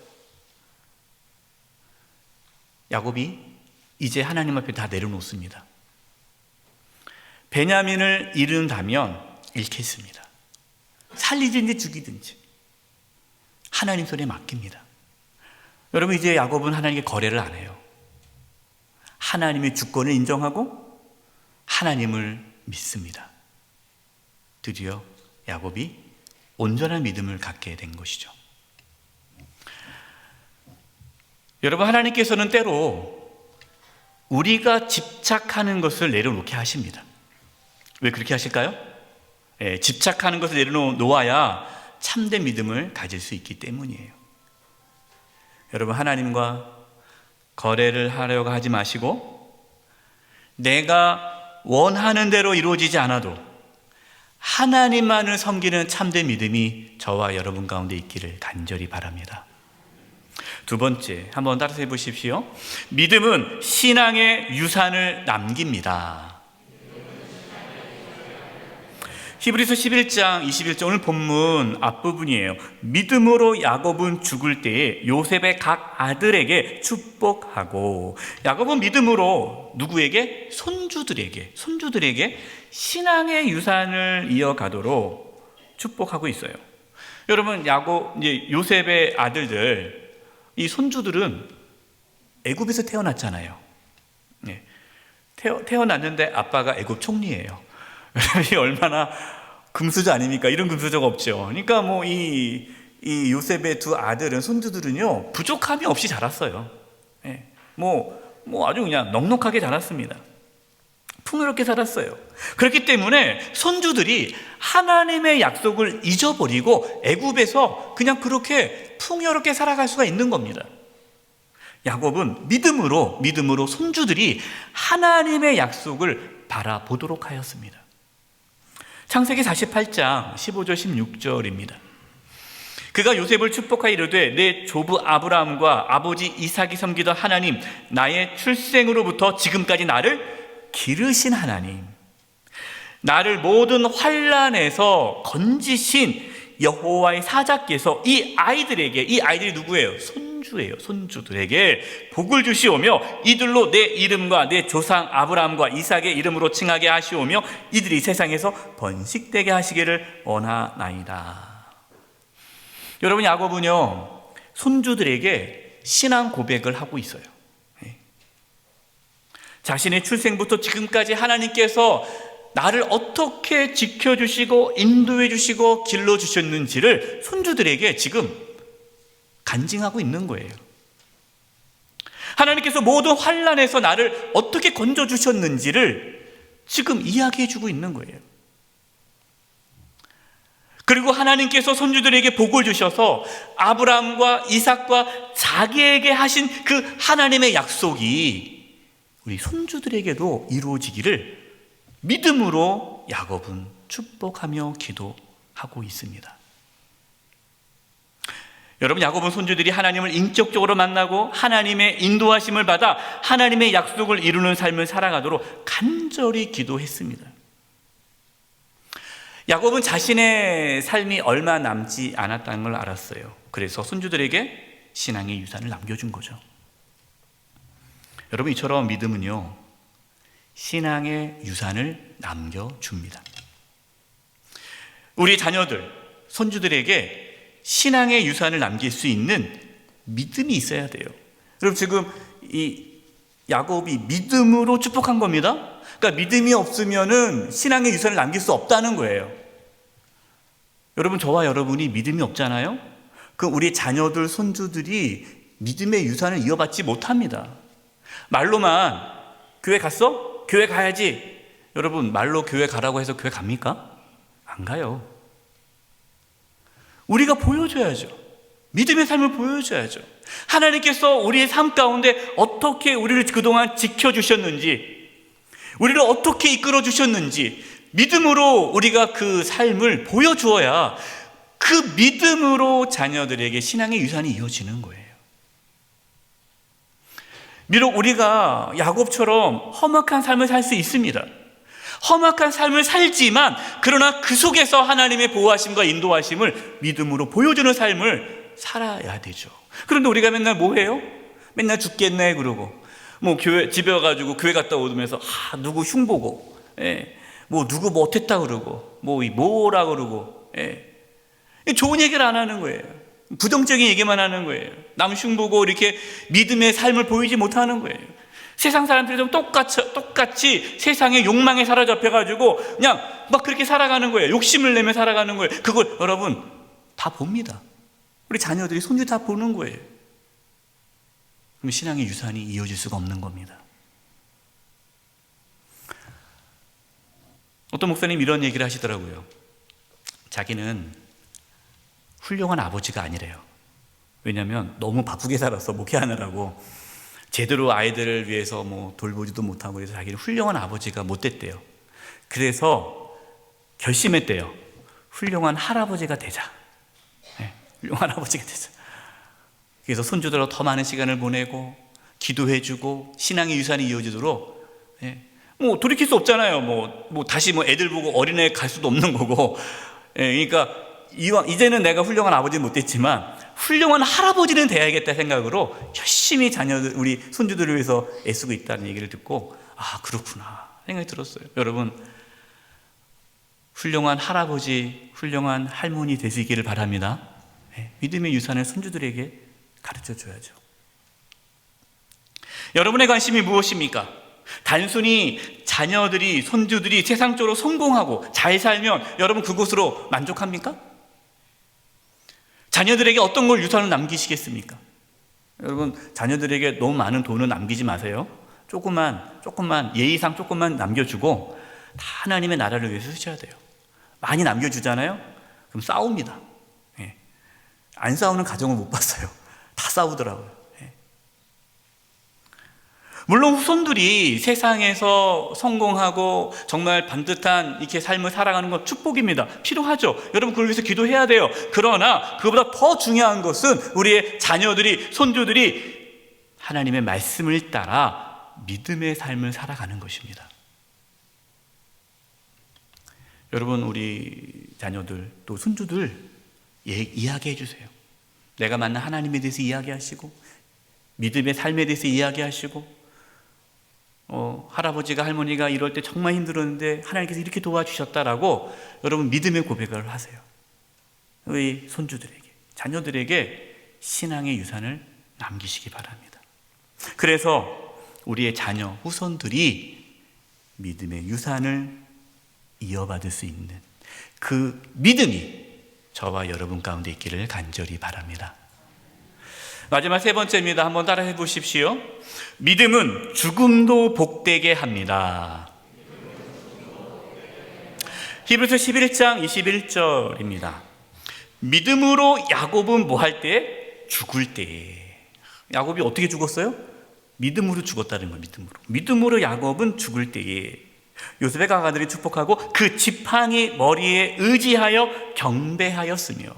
Speaker 3: 야곱이 이제 하나님 앞에 다 내려놓습니다. 베냐민을 잃은다면 잃겠습니다. 살리든지 죽이든지 하나님 손에 맡깁니다. 여러분, 이제 야곱은 하나님께 거래를 안 해요. 하나님의 주권을 인정하고 하나님을 믿습니다. 드디어 야곱이 온전한 믿음을 갖게 된 것이죠. 여러분, 하나님께서는 때로 우리가 집착하는 것을 내려놓게 하십니다. 왜 그렇게 하실까요? 집착하는 것을 내려놓아야 참된 믿음을 가질 수 있기 때문이에요. 여러분, 하나님과 거래를 하려고 하지 마시고 내가 원하는 대로 이루어지지 않아도 하나님만을 섬기는 참된 믿음이 저와 여러분 가운데 있기를 간절히 바랍니다. 두 번째, 한번 따라서 해보십시오. 믿음은 신앙의 유산을 남깁니다. 히브리서 11장 21절, 오늘 본문 앞부분이에요. 믿음으로 야곱은 죽을 때에 요셉의 각 아들에게 축복하고, 야곱은 믿음으로 누구에게? 손주들에게 신앙의 유산을 이어가도록 축복하고 있어요. 여러분, 이제 요셉의 아들들, 이 손주들은 애굽에서 태어났잖아요. 태어났는데 아빠가 애굽 총리예요. 이 얼마나 금수저 아닙니까? 이런 금수저가 없죠. 그러니까 이 요셉의 두 아들은, 손주들은요, 부족함이 없이 자랐어요. 아주 그냥 넉넉하게 자랐습니다. 풍요롭게 살았어요. 그렇기 때문에 손주들이 하나님의 약속을 잊어버리고 애굽에서 그냥 그렇게 풍요롭게 살아갈 수가 있는 겁니다. 야곱은 믿음으로 손주들이 하나님의 약속을 바라보도록 하였습니다. 창세기 48장 15절 16절입니다. 그가 요셉을 축복하여 이르되 내 조부 아브라함과 아버지 이삭이 섬기던 하나님, 나의 출생으로부터 지금까지 나를 기르신 하나님, 나를 모든 환난에서 건지신 여호와의 사자께서 이 아이들이 누구예요? 손주들에게 복을 주시오며 이들로 내 이름과 내 조상 아브라함과 이삭의 이름으로 칭하게 하시오며 이들이 세상에서 번식되게 하시기를 원하나이다. 여러분, 야곱은요, 손주들에게 신앙 고백을 하고 있어요. 자신의 출생부터 지금까지 하나님께서 나를 어떻게 지켜주시고 인도해 주시고 길러주셨는지를 손주들에게 지금 간증하고 있는 거예요. 하나님께서 모든 환난에서 나를 어떻게 건져주셨는지를 지금 이야기해 주고 있는 거예요. 그리고 하나님께서 손주들에게 복을 주셔서 아브라함과 이삭과 자기에게 하신 그 하나님의 약속이 우리 손주들에게도 이루어지기를 믿음으로 야곱은 축복하며 기도하고 있습니다. 여러분, 야곱은 손주들이 하나님을 인격적으로 만나고 하나님의 인도하심을 받아 하나님의 약속을 이루는 삶을 살아가도록 간절히 기도했습니다. 야곱은 자신의 삶이 얼마 남지 않았다는 걸 알았어요. 그래서 손주들에게 신앙의 유산을 남겨준 거죠. 여러분, 이처럼 믿음은요, 신앙의 유산을 남겨줍니다. 우리 자녀들, 손주들에게 신앙의 유산을 남길 수 있는 믿음이 있어야 돼요. 여러분, 지금 이 야곱이 믿음으로 축복한 겁니다. 그러니까 믿음이 없으면은 신앙의 유산을 남길 수 없다는 거예요. 여러분, 저와 여러분이 믿음이 없잖아요? 그럼 우리 자녀들, 손주들이 믿음의 유산을 이어받지 못합니다. 말로만 교회 갔어? 교회 가야지. 여러분, 말로 교회 가라고 해서 교회 갑니까? 안 가요. 우리가 보여줘야죠. 믿음의 삶을 보여줘야죠. 하나님께서 우리의 삶 가운데 어떻게 우리를 그동안 지켜주셨는지, 우리를 어떻게 이끌어 주셨는지 믿음으로 우리가 그 삶을 보여주어야 그 믿음으로 자녀들에게 신앙의 유산이 이어지는 거예요. 비록 우리가 야곱처럼 험악한 삶을 살 수 있습니다. 험악한 삶을 살지만 그러나 그 속에서 하나님의 보호하심과 인도하심을 믿음으로 보여주는 삶을 살아야 되죠. 그런데 우리가 맨날 뭐 해요? 맨날 죽겠네 그러고 교회 집에 와가지고 교회 갔다 오면서 누구 흉보고 누구 못했다 그러고 뭐라 그러고 좋은 얘기를 안 하는 거예요. 부정적인 얘기만 하는 거예요. 남 흉보고 이렇게 믿음의 삶을 보이지 못하는 거예요. 세상 사람들이 똑같이 세상의 욕망에 사로잡혀가지고 그냥 막 그렇게 살아가는 거예요. 욕심을 내며 살아가는 거예요. 그걸 여러분 다 봅니다. 우리 자녀들이, 손주 다 보는 거예요. 그럼 신앙의 유산이 이어질 수가 없는 겁니다. 어떤 목사님 이런 얘기를 하시더라고요. 자기는 훌륭한 아버지가 아니래요. 왜냐하면 너무 바쁘게 살았어, 목회하느라고. 제대로 아이들을 위해서 뭐 돌보지도 못하고, 그래서 자기는 훌륭한 아버지가 못 됐대요. 그래서 결심했대요. 훌륭한 할아버지가 되자. 네, 훌륭한 아버지가 되자. 그래서 손주들하고 더 많은 시간을 보내고 기도해주고 신앙의 유산이 이어지도록, 뭐 돌이킬 수 없잖아요. 뭐 다시 뭐 애들 보고 어린애 갈 수도 없는 거고. 그러니까 이제는 내가 훌륭한 아버지는 못 됐지만 훌륭한 할아버지는 돼야겠다 생각으로 열심히 자녀들, 우리 손주들을 위해서 애쓰고 있다는 얘기를 듣고, 아, 그렇구나 생각이 들었어요. 여러분, 훌륭한 할아버지, 훌륭한 할머니 되시기를 바랍니다. 믿음의 유산을 손주들에게 가르쳐 줘야죠. 여러분의 관심이 무엇입니까? 단순히 자녀들이, 손주들이 세상적으로 성공하고 잘 살면 여러분 그곳으로 만족합니까? 자녀들에게 어떤 걸 유산을 남기시겠습니까? 여러분, 자녀들에게 너무 많은 돈은 남기지 마세요. 조금만 예의상 조금만 남겨주고 다 하나님의 나라를 위해서 쓰셔야 돼요. 많이 남겨주잖아요? 그럼 싸웁니다. 안 싸우는 가정을 못 봤어요. 다 싸우더라고요. 물론 후손들이 세상에서 성공하고 정말 반듯한 이렇게 삶을 살아가는 건 축복입니다. 필요하죠. 여러분, 그걸 위해서 기도해야 돼요. 그러나 그보다 더 중요한 것은 우리의 자녀들이, 손주들이 하나님의 말씀을 따라 믿음의 삶을 살아가는 것입니다. 여러분, 우리 자녀들 또 손주들 이야기해 주세요. 내가 만난 하나님에 대해서 이야기하시고 믿음의 삶에 대해서 이야기하시고, 할아버지가, 할머니가 이럴 때 정말 힘들었는데 하나님께서 이렇게 도와주셨다라고 여러분 믿음의 고백을 하세요. 우리 손주들에게, 자녀들에게 신앙의 유산을 남기시기 바랍니다. 그래서 우리의 자녀, 후손들이 믿음의 유산을 이어받을 수 있는 그 믿음이 저와 여러분 가운데 있기를 간절히 바랍니다. 마지막 세 번째입니다. 한번 따라해 보십시오. 믿음은 죽음도 복되게 합니다. 히브리서 11장 21절입니다. 믿음으로 야곱은 뭐 할 때? 죽을 때. 야곱이 어떻게 죽었어요? 믿음으로 죽었다는 거예요. 믿음으로 야곱은 죽을 때에 요셉의 가가들이 축복하고 그 지팡이 머리에 의지하여 경배하였으며.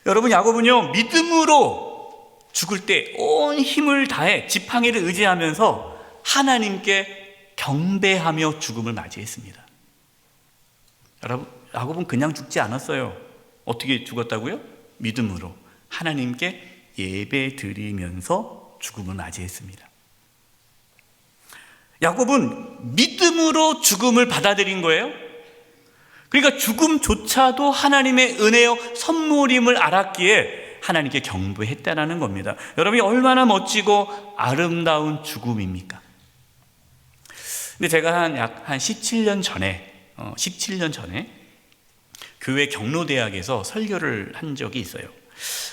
Speaker 3: 여러분, 야곱은요 믿음으로 죽을 때 온 힘을 다해 지팡이를 의지하면서 하나님께 경배하며 죽음을 맞이했습니다. 여러분, 야곱은 그냥 죽지 않았어요. 어떻게 죽었다고요? 믿음으로 하나님께 예배 드리면서 죽음을 맞이했습니다. 야곱은 믿음으로 죽음을 받아들인 거예요. 그러니까 죽음조차도 하나님의 은혜요 선물임을 알았기에 하나님께 경배했다라는 겁니다. 여러분이 얼마나 멋지고 아름다운 죽음입니까? 근데 제가 약 17년 전에 교회 경로대학에서 설교를 한 적이 있어요.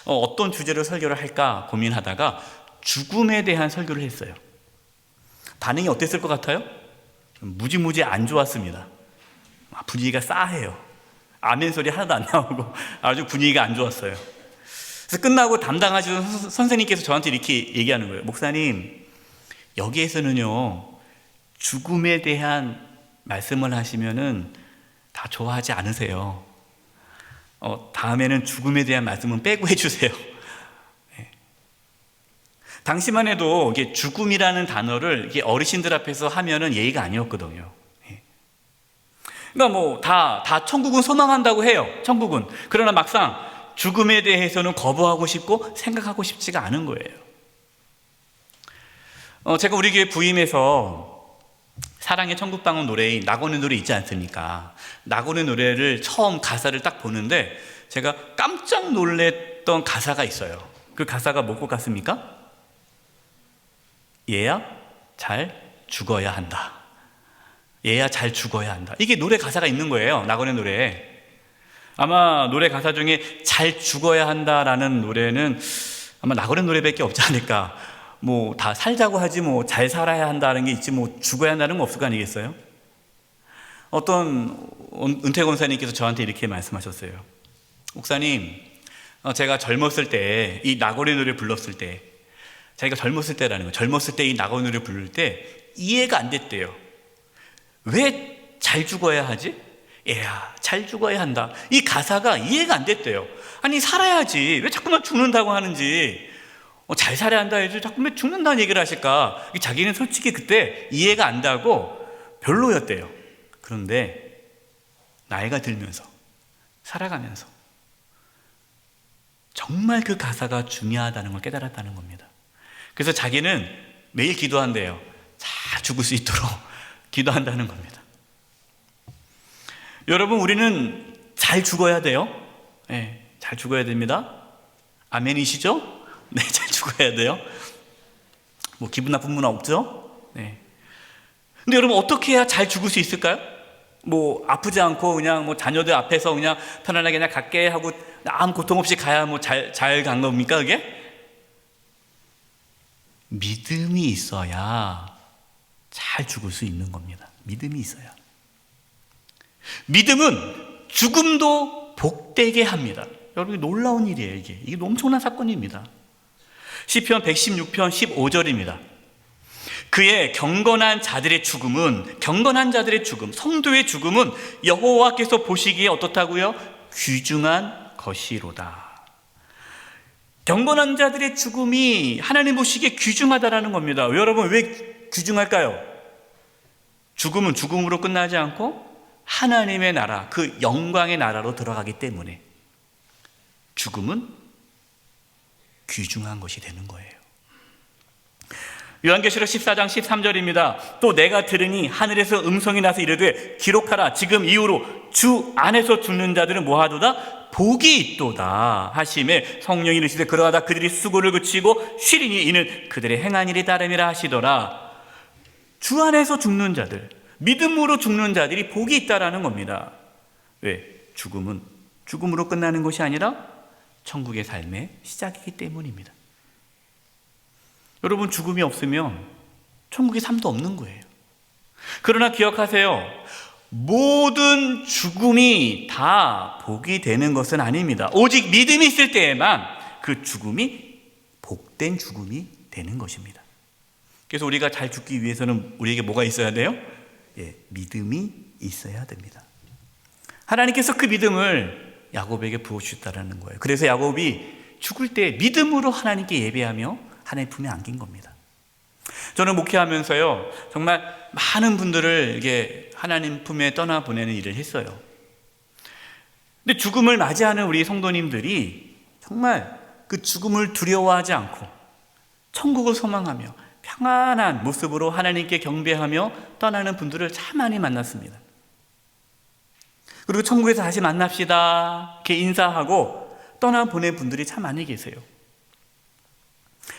Speaker 3: 어떤 주제로 설교를 할까 고민하다가 죽음에 대한 설교를 했어요. 반응이 어땠을 것 같아요? 무지무지 안 좋았습니다. 분위기가 싸해요. 아멘 소리 하나도 안 나오고 아주 분위기가 안 좋았어요. 그래서 끝나고 담당하시던 선생님께서 저한테 이렇게 얘기하는 거예요. 목사님, 여기에서는요 죽음에 대한 말씀을 하시면은 다 좋아하지 않으세요. 다음에는 죽음에 대한 말씀은 빼고 해주세요. 당시만 해도 이게 죽음이라는 단어를 이게 어르신들 앞에서 하면은 예의가 아니었거든요. 그러니까 뭐 다 천국은 소망한다고 해요. 천국은. 그러나 막상 죽음에 대해서는 거부하고 싶고 생각하고 싶지가 않은 거예요. 제가 우리 교회 부임해서 사랑의 천국방언 노래인 낙원의 노래 있지 않습니까? 낙원의 노래를 처음 가사를 딱 보는데 제가 깜짝 놀랐던 가사가 있어요. 그 가사가 뭐고 같습니까? 얘야 잘 죽어야 한다. 얘야 잘 죽어야 한다. 이게 노래 가사가 있는 거예요. 낙원의 노래에. 아마 노래 가사 중에 잘 죽어야 한다라는 노래는 아마 낙원의 노래밖에 없지 않을까. 뭐 다 살자고 하지 뭐 잘 살아야 한다는 게 있지 뭐 죽어야 한다는 거 없을 거 아니겠어요? 어떤 은퇴 권사님께서 저한테 이렇게 말씀하셨어요. 목사님, 제가 젊었을 때 이 낙원의 노래 불렀을 때, 자기가 젊었을 때라는 거예요. 젊었을 때 이 낙원의 노래 부를 때 이해가 안 됐대요. 왜 잘 죽어야 하지? 얘야 잘 죽어야 한다. 이 가사가 이해가 안 됐대요. 아니 살아야지 왜 자꾸만 죽는다고 하는지, 잘 살아야 한다 해도 자꾸만 죽는다는 얘기를 하실까. 자기는 솔직히 그때 이해가 안 가고 별로였대요. 그런데 나이가 들면서 살아가면서 정말 그 가사가 중요하다는 걸 깨달았다는 겁니다. 그래서 자기는 매일 기도한대요. 잘 죽을 수 있도록 기도한다는 겁니다. 여러분, 우리는 잘 죽어야 돼요. 네, 잘 죽어야 됩니다. 아멘이시죠? 네, 잘 죽어야 돼요. 뭐 기분 나쁜 분은 없죠? 네. 근데 여러분, 어떻게 해야 잘 죽을 수 있을까요? 뭐 아프지 않고 그냥 뭐 자녀들 앞에서 그냥 편안하게 그냥 갈게 하고 아무 고통 없이 가야 뭐 잘 간 겁니까, 그게? 믿음이 있어야 잘 죽을 수 있는 겁니다. 믿음이 있어야. 믿음은 죽음도 복되게 합니다. 여러분, 놀라운 일이에요. 이게 엄청난 사건입니다. 시편 116편 15절입니다. 그의 경건한 자들의 죽음은, 경건한 자들의 죽음, 성도의 죽음은 여호와께서 보시기에 어떻다고요? 귀중한 것이로다. 경건한 자들의 죽음이 하나님 보시기에 귀중하다라는 겁니다. 여러분, 왜 귀중할까요? 죽음은 죽음으로 끝나지 않고 하나님의 나라, 그 영광의 나라로 들어가기 때문에 죽음은 귀중한 것이 되는 거예요. 요한계시록 14장 13절입니다. 또 내가 들으니 하늘에서 음성이 나서 이르되 기록하라. 지금 이후로 주 안에서 죽는 자들은 뭐하도다? 복이 있도다 하심에 성령이 이르시되 그러하다 그들이 수고를 그치고 쉬리니 이는 그들의 행한 일이 따름이라 하시더라. 주 안에서 죽는 자들, 믿음으로 죽는 자들이 복이 있다라는 겁니다. 왜? 죽음은 죽음으로 끝나는 것이 아니라 천국의 삶의 시작이기 때문입니다. 여러분, 죽음이 없으면 천국의 삶도 없는 거예요. 그러나 기억하세요. 모든 죽음이 다 복이 되는 것은 아닙니다. 오직 믿음이 있을 때에만 그 죽음이 복된 죽음이 되는 것입니다. 그래서 우리가 잘 죽기 위해서는 우리에게 뭐가 있어야 돼요? 믿음이 있어야 됩니다. 하나님께서 그 믿음을 야곱에게 부어주셨다는 거예요. 그래서 야곱이 죽을 때 믿음으로 하나님께 예배하며 하나님 품에 안긴 겁니다. 저는 목회하면서요, 정말 많은 분들을 이게 하나님 품에 떠나보내는 일을 했어요. 근데 죽음을 맞이하는 우리 성도님들이 정말 그 죽음을 두려워하지 않고 천국을 소망하며 평안한 모습으로 하나님께 경배하며 떠나는 분들을 참 많이 만났습니다. 그리고 천국에서 다시 만납시다 이렇게 인사하고 떠나보낸 분들이 참 많이 계세요.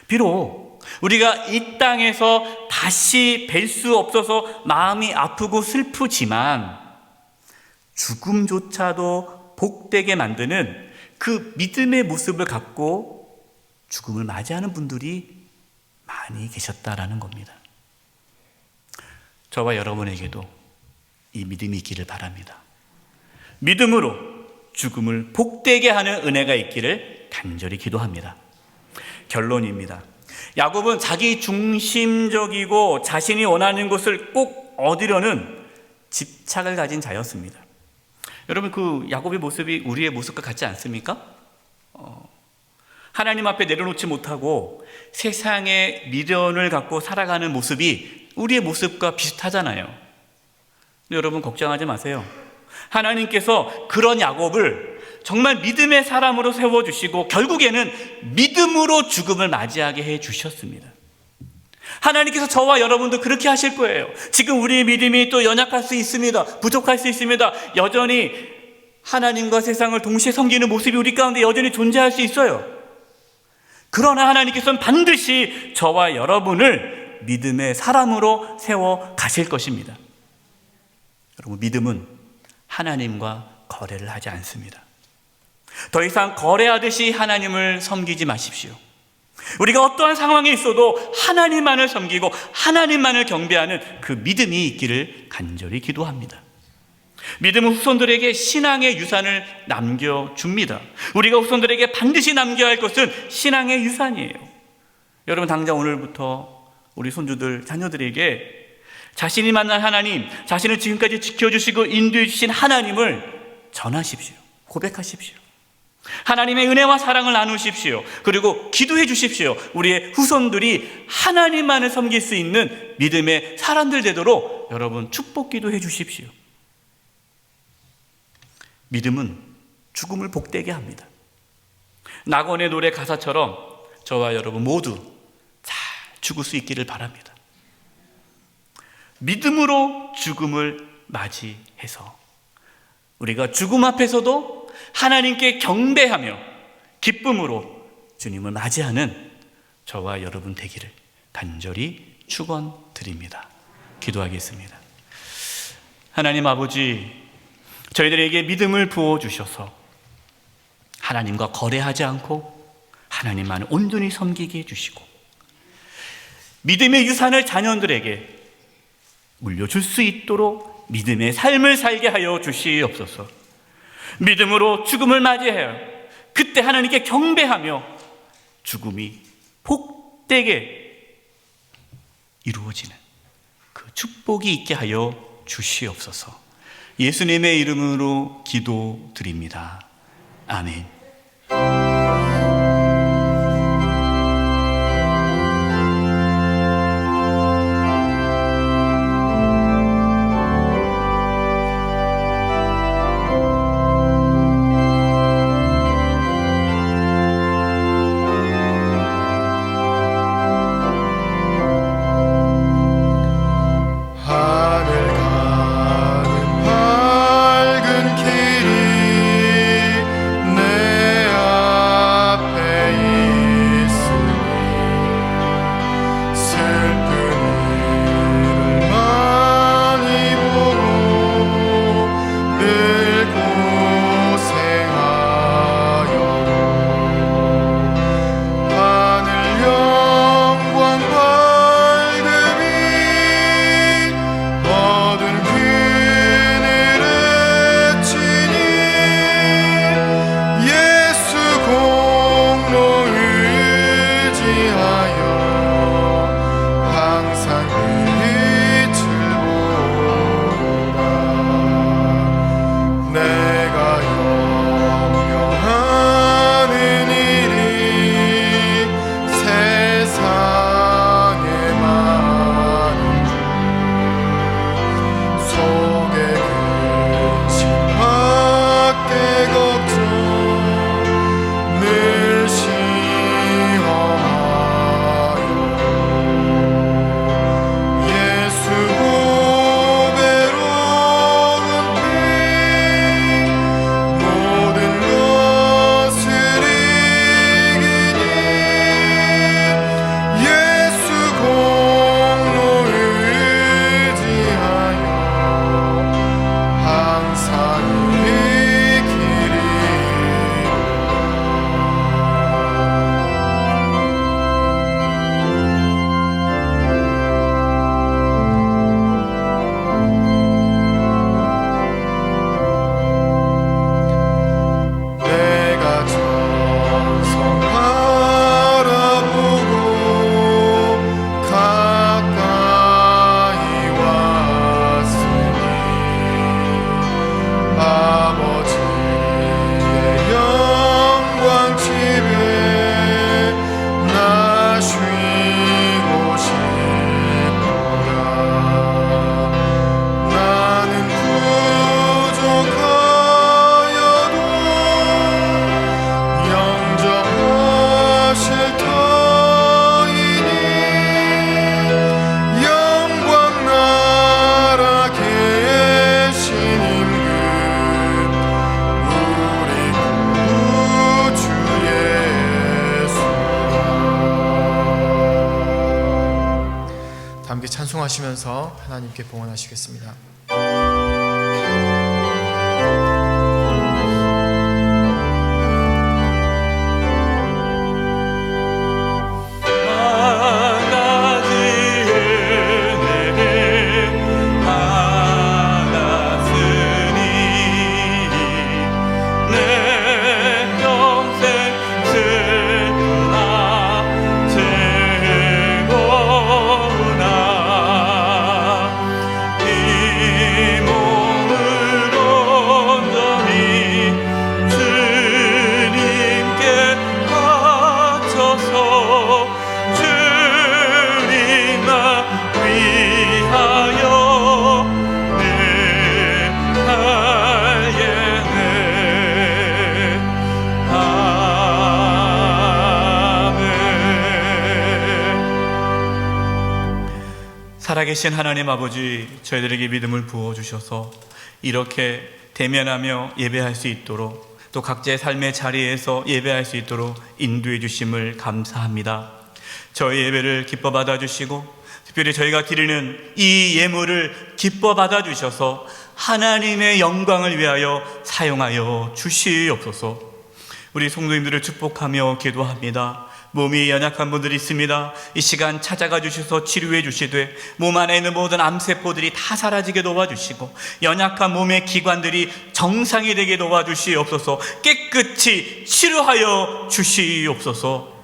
Speaker 3: 비록 우리가 이 땅에서 다시 뵐 수 없어서 마음이 아프고 슬프지만 죽음조차도 복되게 만드는 그 믿음의 모습을 갖고 죽음을 맞이하는 분들이 많이 계셨다라는 겁니다. 저와 여러분에게도 이 믿음이 있기를 바랍니다. 믿음으로 죽음을 복되게 하는 은혜가 있기를 간절히 기도합니다. 결론입니다. 야곱은 자기 중심적이고 자신이 원하는 것을 꼭 얻으려는 집착을 가진 자였습니다. 여러분, 그 야곱의 모습이 우리의 모습과 같지 않습니까? 하나님 앞에 내려놓지 못하고 세상의 미련을 갖고 살아가는 모습이 우리의 모습과 비슷하잖아요. 근데 여러분, 걱정하지 마세요. 하나님께서 그런 야곱을 정말 믿음의 사람으로 세워주시고 결국에는 믿음으로 죽음을 맞이하게 해주셨습니다. 하나님께서 저와 여러분도 그렇게 하실 거예요. 지금 우리의 믿음이 또 연약할 수 있습니다. 부족할 수 있습니다. 여전히 하나님과 세상을 동시에 섬기는 모습이 우리 가운데 여전히 존재할 수 있어요. 그러나 하나님께서는 반드시 저와 여러분을 믿음의 사람으로 세워 가실 것입니다. 여러분, 믿음은 하나님과 거래를 하지 않습니다. 더 이상 거래하듯이 하나님을 섬기지 마십시오. 우리가 어떠한 상황에 있어도 하나님만을 섬기고 하나님만을 경배하는 그 믿음이 있기를 간절히 기도합니다. 믿음은 후손들에게 신앙의 유산을 남겨줍니다. 우리가 후손들에게 반드시 남겨야 할 것은 신앙의 유산이에요. 여러분, 당장 오늘부터 우리 손주들, 자녀들에게 자신이 만난 하나님, 자신을 지금까지 지켜주시고 인도해 주신 하나님을 전하십시오. 고백하십시오. 하나님의 은혜와 사랑을 나누십시오. 그리고 기도해 주십시오. 우리의 후손들이 하나님만을 섬길 수 있는 믿음의 사람들 되도록 여러분 축복 기도해 주십시오. 믿음은 죽음을 복되게 합니다. 낙원의 노래 가사처럼 저와 여러분 모두 잘 죽을 수 있기를 바랍니다. 믿음으로 죽음을 맞이해서 우리가 죽음 앞에서도 하나님께 경배하며 기쁨으로 주님을 맞이하는 저와 여러분 되기를 간절히 축원드립니다. 기도하겠습니다. 하나님 아버지, 저희들에게 믿음을 부어주셔서 하나님과 거래하지 않고 하나님만을 온전히 섬기게 해주시고 믿음의 유산을 자녀들에게 물려줄 수 있도록 믿음의 삶을 살게 하여 주시옵소서. 믿음으로 죽음을 맞이해요. 그때 하나님께 경배하며 죽음이 복되게 이루어지는 그 축복이 있게 하여 주시옵소서. 예수님의 이름으로 기도드립니다. 아멘.
Speaker 1: 하늘 가는 밝은 길이 내 기도하시면서 하나님께 봉헌하시겠습니다.
Speaker 3: 살아계신 하나님 아버지, 저희들에게 믿음을 부어주셔서 이렇게 대면하며 예배할 수 있도록, 또 각자의 삶의 자리에서 예배할 수 있도록 인도해 주심을 감사합니다. 저희 예배를 기뻐 받아주시고 특별히 저희가 드리는 이 예물을 기뻐 받아주셔서 하나님의 영광을 위하여 사용하여 주시옵소서. 우리 성도님들을 축복하며 기도합니다. 몸이 연약한 분들이 있습니다. 이 시간 찾아가 주셔서 치료해 주시되 몸 안에 있는 모든 암세포들이 다 사라지게 도와주시고 연약한 몸의 기관들이 정상이 되게 도와주시옵소서. 깨끗이 치료하여 주시옵소서.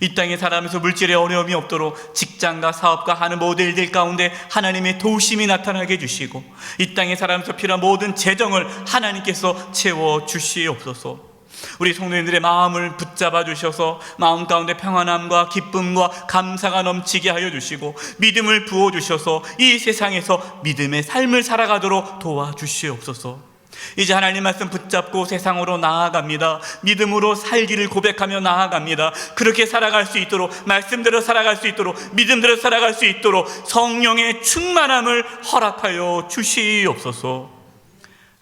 Speaker 3: 이 땅에 살아가면서 물질에 어려움이 없도록 직장과 사업과 하는 모든 일들 가운데 하나님의 도우심이 나타나게 해주시고 이 땅에 살아가면서 필요한 모든 재정을 하나님께서 채워주시옵소서. 우리 성도님들의 마음을 붙잡아 주셔서 마음 가운데 평안함과 기쁨과 감사가 넘치게 하여 주시고 믿음을 부어 주셔서 이 세상에서 믿음의 삶을 살아가도록 도와주시옵소서. 이제 하나님 말씀 붙잡고 세상으로 나아갑니다. 믿음으로 살기를 고백하며 나아갑니다. 그렇게 살아갈 수 있도록, 말씀대로 살아갈 수 있도록, 믿음대로 살아갈 수 있도록 성령의 충만함을 허락하여 주시옵소서.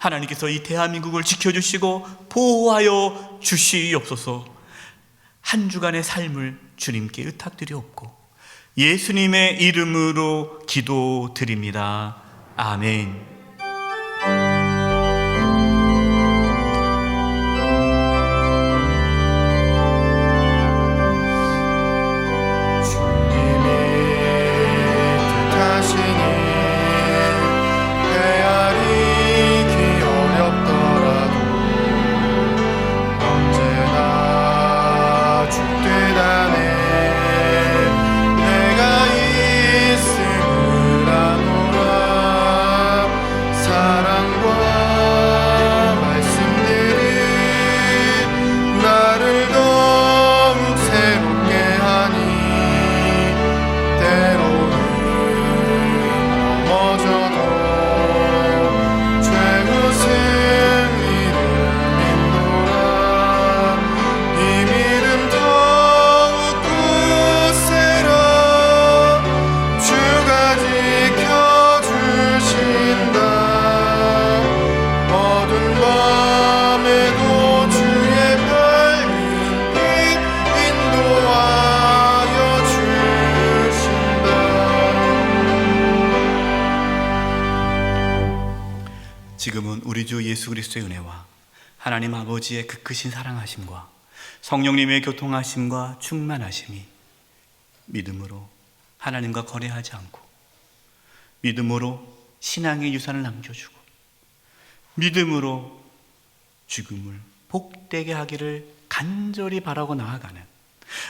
Speaker 3: 하나님께서 이 대한민국을 지켜주시고 보호하여 주시옵소서. 한 주간의 삶을 주님께 의탁드리옵고 예수님의 이름으로 기도드립니다. 아멘. 지금은 우리 주 예수 그리스도의 은혜와 하나님 아버지의 그 크신 사랑하심과 성령님의 교통하심과 충만하심이 믿음으로 하나님과 거래하지 않고 믿음으로 신앙의 유산을 남겨주고 믿음으로 죽음을 복되게 하기를 간절히 바라고 나아가는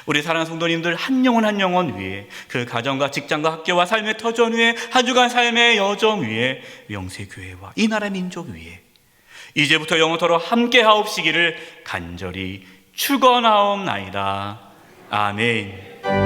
Speaker 3: 우리 사랑하는 성도님들 한 영혼 한 영혼 위에 그 가정과 직장과 학교와 삶의 터전 위에 한 주간 삶의 여정 위에 영세교회와 이 나라 민족 위에 이제부터 영원토록 함께 하옵시기를 간절히 축원하옵나이다. 아멘.